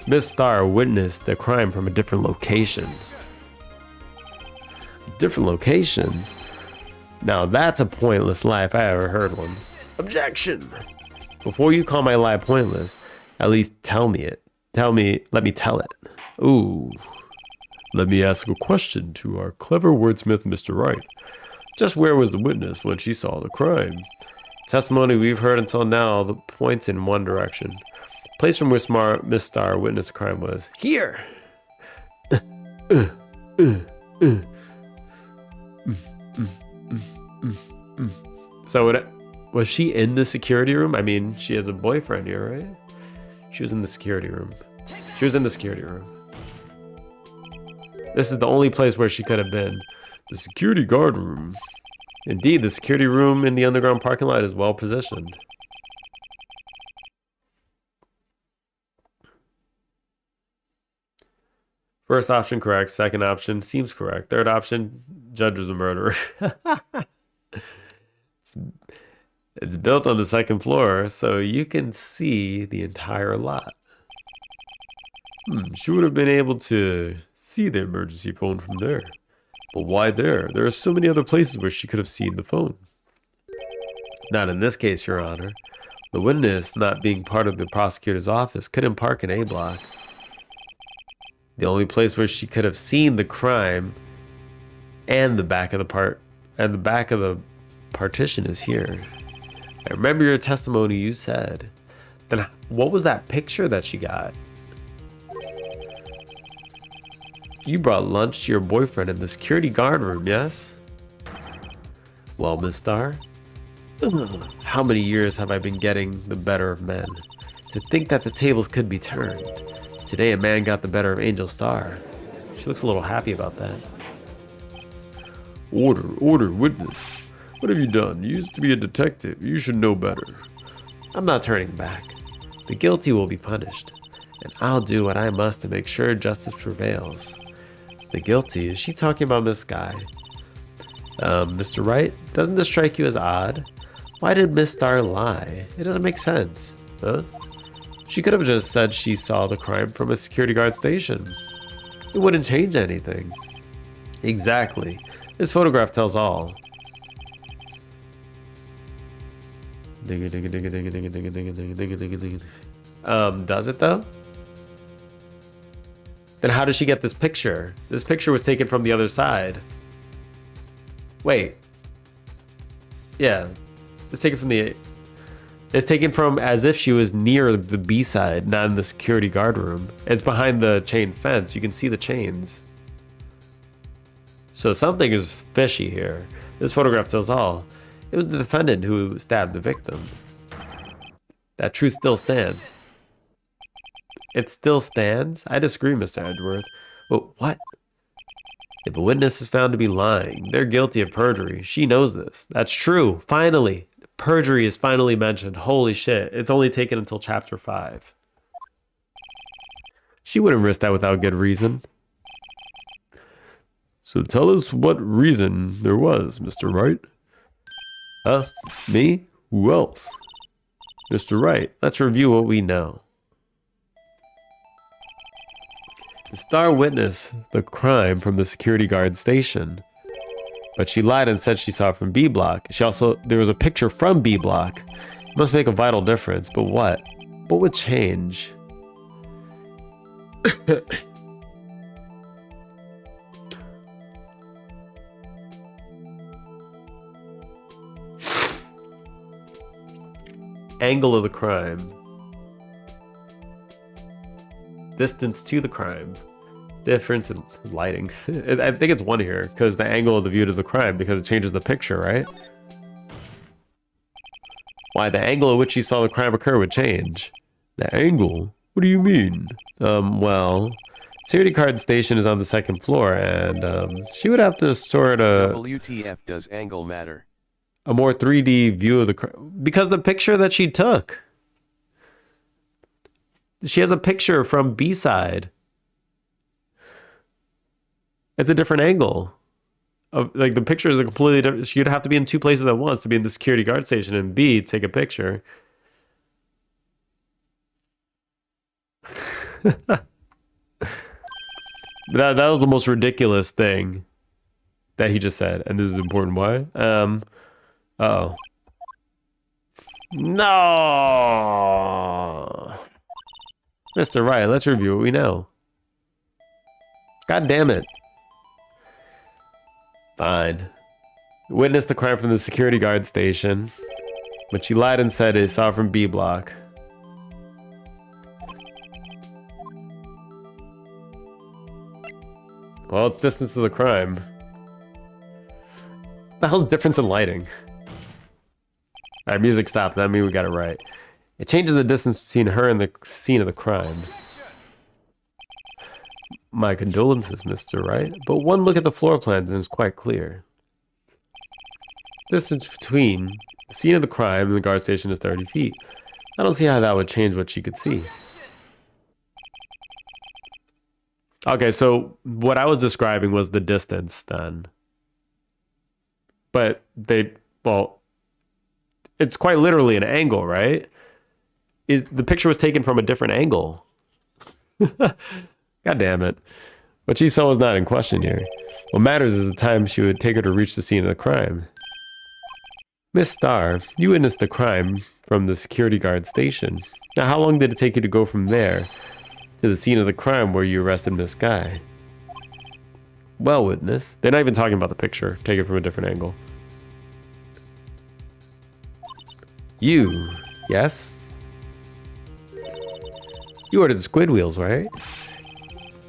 Miss Starr witnessed the crime from a different location. Different location? Now that's a pointless lie if I ever heard one. Objection! Before you call my lie pointless, at least tell me it. Let me tell it. Ooh. Let me ask a question to our clever wordsmith, Mr. Wright. Just where was the witness when she saw the crime? Testimony we've heard until now points in one direction. Place from where Miss Star witnessed a crime was here. So was she in the security room? I mean, she has a boyfriend here, right? She was in the security room. She was in the security room. This is the only place where she could have been. The security guard room. Indeed, the security room in the underground parking lot is well positioned. First option correct. Second option seems correct. Third option, judge was a murderer. It's built on the second floor, so you can see the entire lot. She would have been able to see the emergency phone from there. But why there? There are so many other places where she could have seen the phone. Not in this case, Your Honor. The witness, not being part of the prosecutor's office, couldn't park in A block. The only place where she could have seen the crime and the back of the partition is here. I remember your testimony, you said. Then what was that picture that she got? You brought lunch to your boyfriend in the security guard room, yes? Well, Miss Star, how many years have I been getting the better of men? To think that the tables could be turned. Today a man got the better of Angel Star. She looks a little happy about that. Order, witness. What have you done? You used to be a detective. You should know better. I'm not turning back. The guilty will be punished, and I'll do what I must to make sure justice prevails. The guilty? Is she talking about Miss Guy? Mr. Wright, doesn't this strike you as odd? Why did Miss Star lie? It doesn't make sense. Huh? She could have just said she saw the crime from a security guard station. It wouldn't change anything. Exactly. This photograph tells all. Does it though? Then how does she get this picture? This picture was taken from the other side. Wait. Yeah. It's taken from as if she was near the B side, not in the security guard room. It's behind the chain fence. You can see the chains. So something is fishy here. This photograph tells all. It was the defendant who stabbed the victim. That truth still stands. It still stands? I disagree, Mr. Edgeworth. Well, what? If a witness is found to be lying, they're guilty of perjury. She knows this. That's true. Finally. Perjury is finally mentioned. Holy shit. It's only taken until chapter 5. She wouldn't risk that without good reason. So tell us what reason there was, Mr. Wright. Me? Who else? Mr. Wright, let's review what we know. The Star witnessed the crime from the security guard station, but she lied and said she saw it from B block. There was a picture from B block. It must make a vital difference, but what? What would change? Angle of the crime. Distance to the crime. Difference in lighting. I think it's 1 here, because the angle of the view to the crime, because it changes the picture, right? Why, the angle at which she saw the crime occur would change. The angle? What do you mean? Well, security guard station is on the 2nd floor, and she would have to sort of... WTF does angle matter? A more 3D view of the crime. Because the picture that she took. She has a picture from B-side. It's a different angle. Like, the picture is a completely different... She'd have to be in 2 places at once to be in the security guard station and B, take a picture. that was the most ridiculous thing that he just said. And this is important. Why? Uh-oh. No! Mr. Wright, let's review what we know. God damn it. Fine. Witnessed the crime from the security guard station, but she lied and said it saw from B block. Well, it's distance to the crime. The hell's the difference in lighting? Alright, music stopped. That means we got it right. It changes the distance between her and the scene of the crime. My condolences, Mr. Wright, but one look at the floor plans and it's quite clear. Distance between the scene of the crime and the guard station is 30 feet. I don't see how that would change what she could see. Okay, so what I was describing was the distance then. But well, it's quite literally an angle, right? The picture was taken from a different angle. God damn it. What she saw was not in question here. What matters is the time she would take her to reach the scene of the crime. Miss Starr, you witnessed the crime from the security guard station. Now, how long did it take you to go from there to the scene of the crime where you arrested Miss Guy? Well, witness. They're not even talking about the picture. Take it from a different angle. You. Yes? You ordered the squid wheels, right?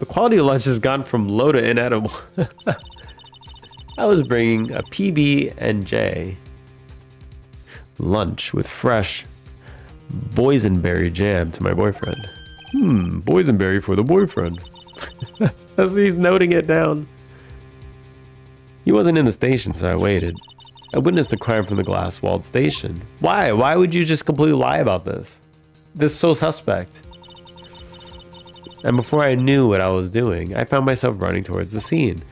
The quality of lunch has gone from low to inedible. I was bringing a PB&J lunch with fresh boysenberry jam to my boyfriend. Boysenberry for the boyfriend. As he's noting it down. He wasn't in the station, so I waited. I witnessed the crime from the glass-walled station. Why? Why would you just completely lie about this? This is so suspect. And before I knew what I was doing, I found myself running towards the scene.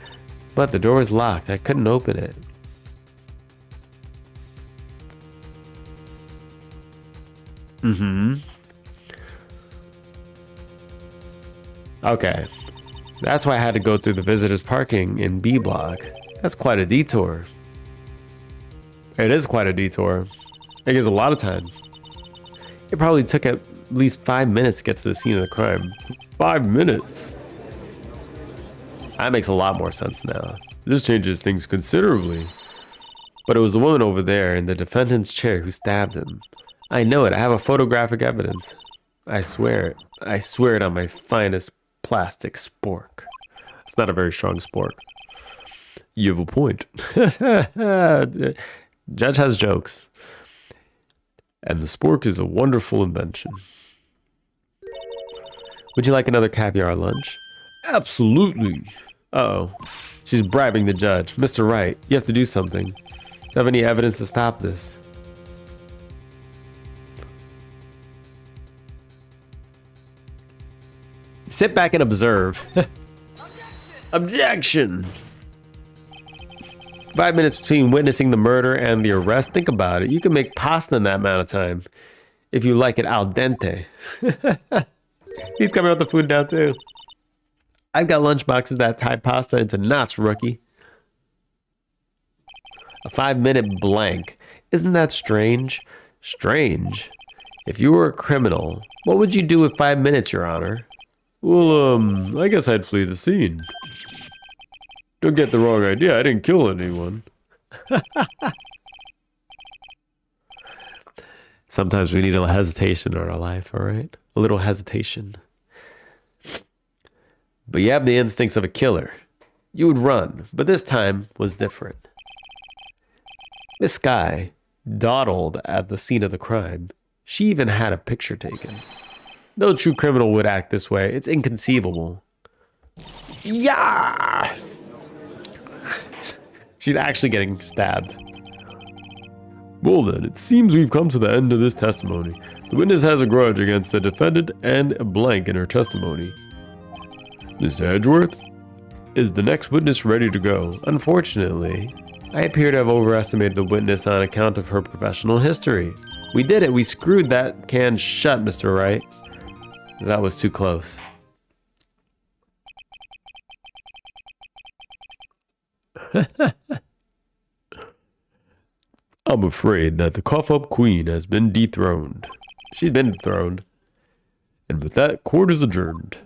But the door was locked. I couldn't open it. Okay. That's why I had to go through the visitors parking in B block. That's quite a detour. It is quite a detour. It gives a lot of time. It probably took at least 5 minutes to get to the scene of the crime. 5 minutes? That makes a lot more sense now. This changes things considerably. But it was the woman over there in the defendant's chair who stabbed him. I know it. I have a photographic evidence. I swear it. I swear it on my finest plastic spork. It's not a very strong spork. You have a point. Judge has jokes. And the spork is a wonderful invention. Would you like another caviar lunch? Absolutely. Uh-oh. She's bribing the judge. Mr. Wright, you have to do something. Do you have any evidence to stop this? Sit back and observe. Objection! 5 minutes between witnessing the murder and the arrest. Think about it. You can make pasta in that amount of time. If you like it al dente. He's coming out the food now too. I've got lunch boxes that tie pasta into knots, rookie. A 5-minute blank. Isn't that strange? Strange. If you were a criminal, what would you do with 5 minutes, Your Honor? Well, I guess I'd flee the scene. Don't get the wrong idea. I didn't kill anyone. Sometimes we need a little hesitation in our life, all right? A little hesitation. But you have the instincts of a killer. You would run, but this time was different. Miss Skye dawdled at the scene of the crime. She even had a picture taken. No true criminal would act this way. It's inconceivable. Yeah! She's actually getting stabbed. Well then, it seems we've come to the end of this testimony. The witness has a grudge against the defendant and a blank in her testimony. Mr. Edgeworth, is the next witness ready to go? Unfortunately, I appear to have overestimated the witness on account of her professional history. We did it. We screwed that can shut, Mr. Wright. That was too close. I'm afraid that the cough-up queen has been dethroned. She's been dethroned. And with that, court is adjourned.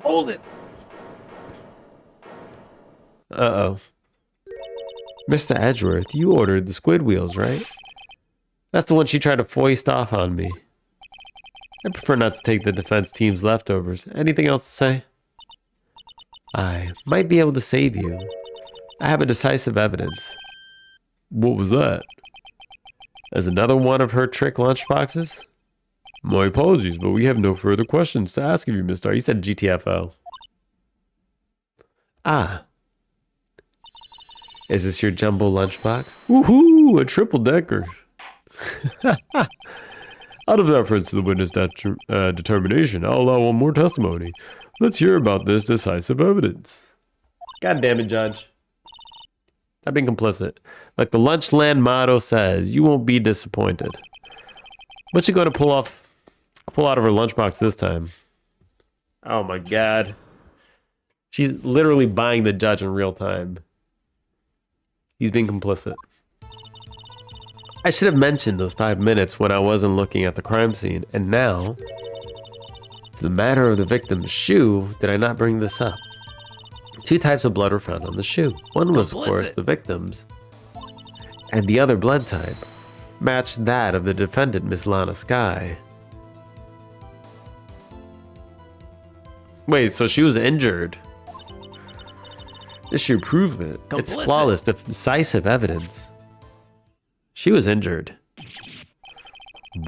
Hold it! Uh-oh. Mr. Edgeworth, you ordered the squid wheels, right? That's the one she tried to foist off on me. I prefer not to take the defense team's leftovers. Anything else to say? I might be able to save you. I have a decisive evidence. What was that? As another one of her trick lunchboxes? My apologies, but we have no further questions to ask of you, Mr. He said GTFO. Ah. Is this your jumbo lunchbox? Woohoo! A triple decker. Out of deference to the witness determination, I'll allow one more testimony. Let's hear about this decisive evidence. God damn it, Judge. I've been complicit. Like the Lunchland motto says, you won't be disappointed. What's she going to pull out of her lunchbox this time? Oh my god. She's literally buying the judge in real time. He's been complicit. I should have mentioned those 5 minutes when I wasn't looking at the crime scene, and now, for the matter of the victim's shoe, did I not bring this up? 2 types of blood were found on the shoe. One was, of course, the victim's, and the other blood type matched that of the defendant, Miss Lana Skye. Wait, so she was injured? This should prove it. It's flawless, decisive evidence. She was injured.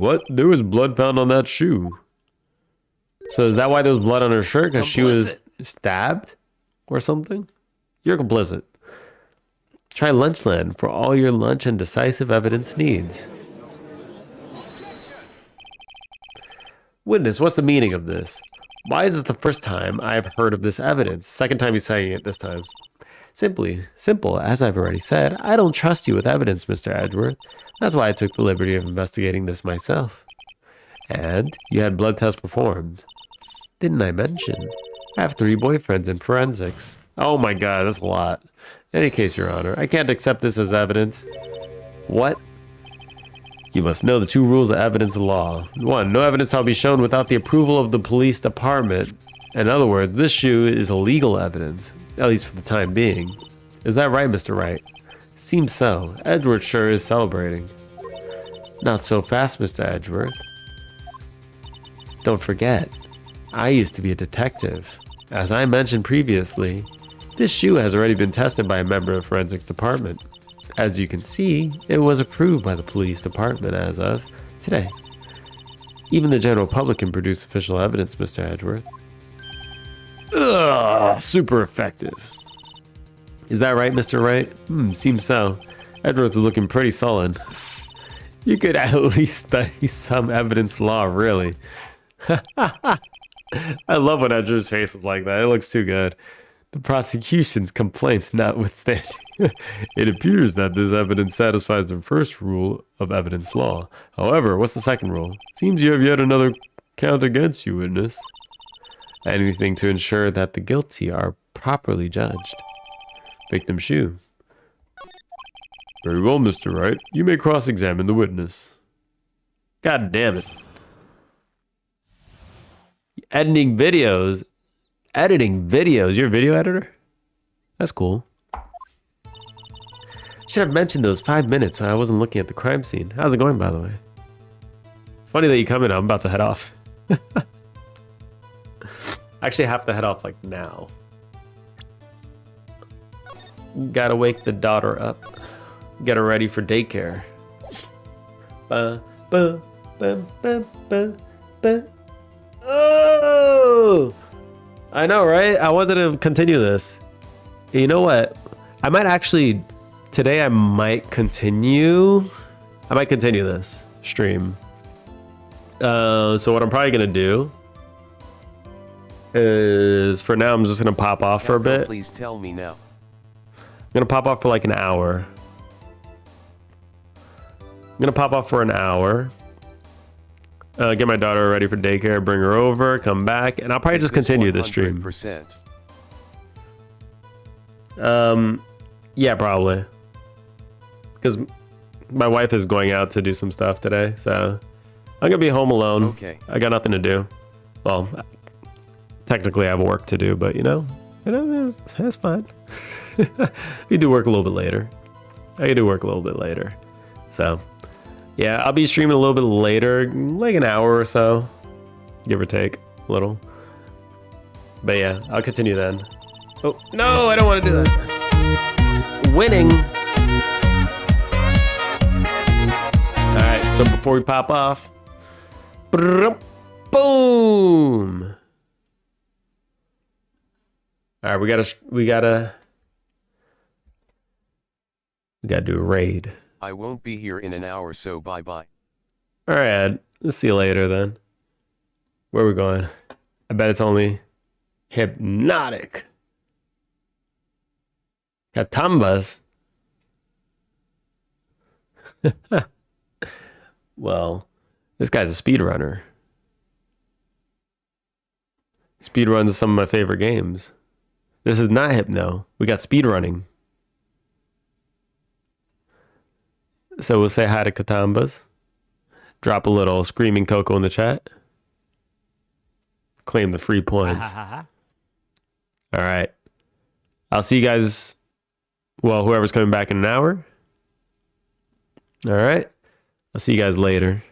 What? There was blood found on that shoe. So is that why there was blood on her shirt? Because she was stabbed or something? You're complicit. Try Lunchland for all your lunch and decisive evidence needs. Witness, what's the meaning of this? Why is this the first time I've heard of this evidence? Second time he's saying it this time. Simple, as I've already said, I don't trust you with evidence, Mr. Edgeworth. That's why I took the liberty of investigating this myself. And you had blood tests performed. Didn't I mention? I have 3 boyfriends in forensics. Oh my god, that's a lot. In any case, Your Honor, I can't accept this as evidence. What? You must know the 2 rules of evidence law. 1, no evidence shall be shown without the approval of the police department. In other words, this shoe is illegal evidence, at least for the time being. Is that right, Mr. Wright? Seems so. Edgeworth sure is celebrating. Not so fast, Mr. Edgeworth. Don't forget, I used to be a detective. As I mentioned previously, this shoe has already been tested by a member of the forensics department. As you can see, it was approved by the police department as of today. Even the general public can produce official evidence, Mr. Edgeworth. Ugh, super effective. Is that right, Mr. Wright? Seems so. Edgeworth is looking pretty sullen. You could at least study some evidence law, really. I love when Edgeworth's face is like that. It looks too good. The prosecution's complaints notwithstanding, it appears that this evidence satisfies the first rule of evidence law. However, what's the second rule? Seems you have yet another count against you, witness. Anything to ensure that the guilty are properly judged. Victim shoe. Very well, Mr. Wright. You may cross-examine the witness. God damn it. Editing videos. You're a video editor? That's cool. Should have mentioned those 5 minutes when I wasn't looking at the crime scene. How's it going, by the way? It's funny that you come in. I'm about to head off. Actually, I have to head off like now. Gotta wake the daughter up. Get her ready for daycare. Ba, ba, ba, ba, ba, ba. Oh! I know, right? I wanted to continue this. You know what? I might actually... Today I might continue this stream. So what I'm probably going to do is, for now, I'm just going to pop off for a bit. Please tell me now. I'm going to pop off for like an hour. Get my daughter ready for daycare, bring her over, come back, and I'll probably just continue this stream. 100%? Yeah, probably. Because my wife is going out to do some stuff today, so I'm gonna be home alone. Okay. I got nothing to do. Well, technically I have work to do, but it's fine. We do work a little bit later. So, yeah, I'll be streaming a little bit later, like an hour or so. give or take a little. But yeah, I'll continue then. Oh, no, I don't want to do that. Winning. All right, so before we pop off, boom. All right, we gotta do a raid. I won't be here in an hour, so bye-bye. All right, Ed. Let's see you later then. Where are we going? I bet it's only hypnotic. Katambas. Well, this guy's a speedrunner. Speedruns are some of my favorite games. This is not Hypno. We got speedrunning. So we'll say hi to Katambas. Drop a little Screaming Coco in the chat. Claim the free points. All right. I'll see you guys. Well, whoever's coming back in an hour. All right. I'll see you guys later.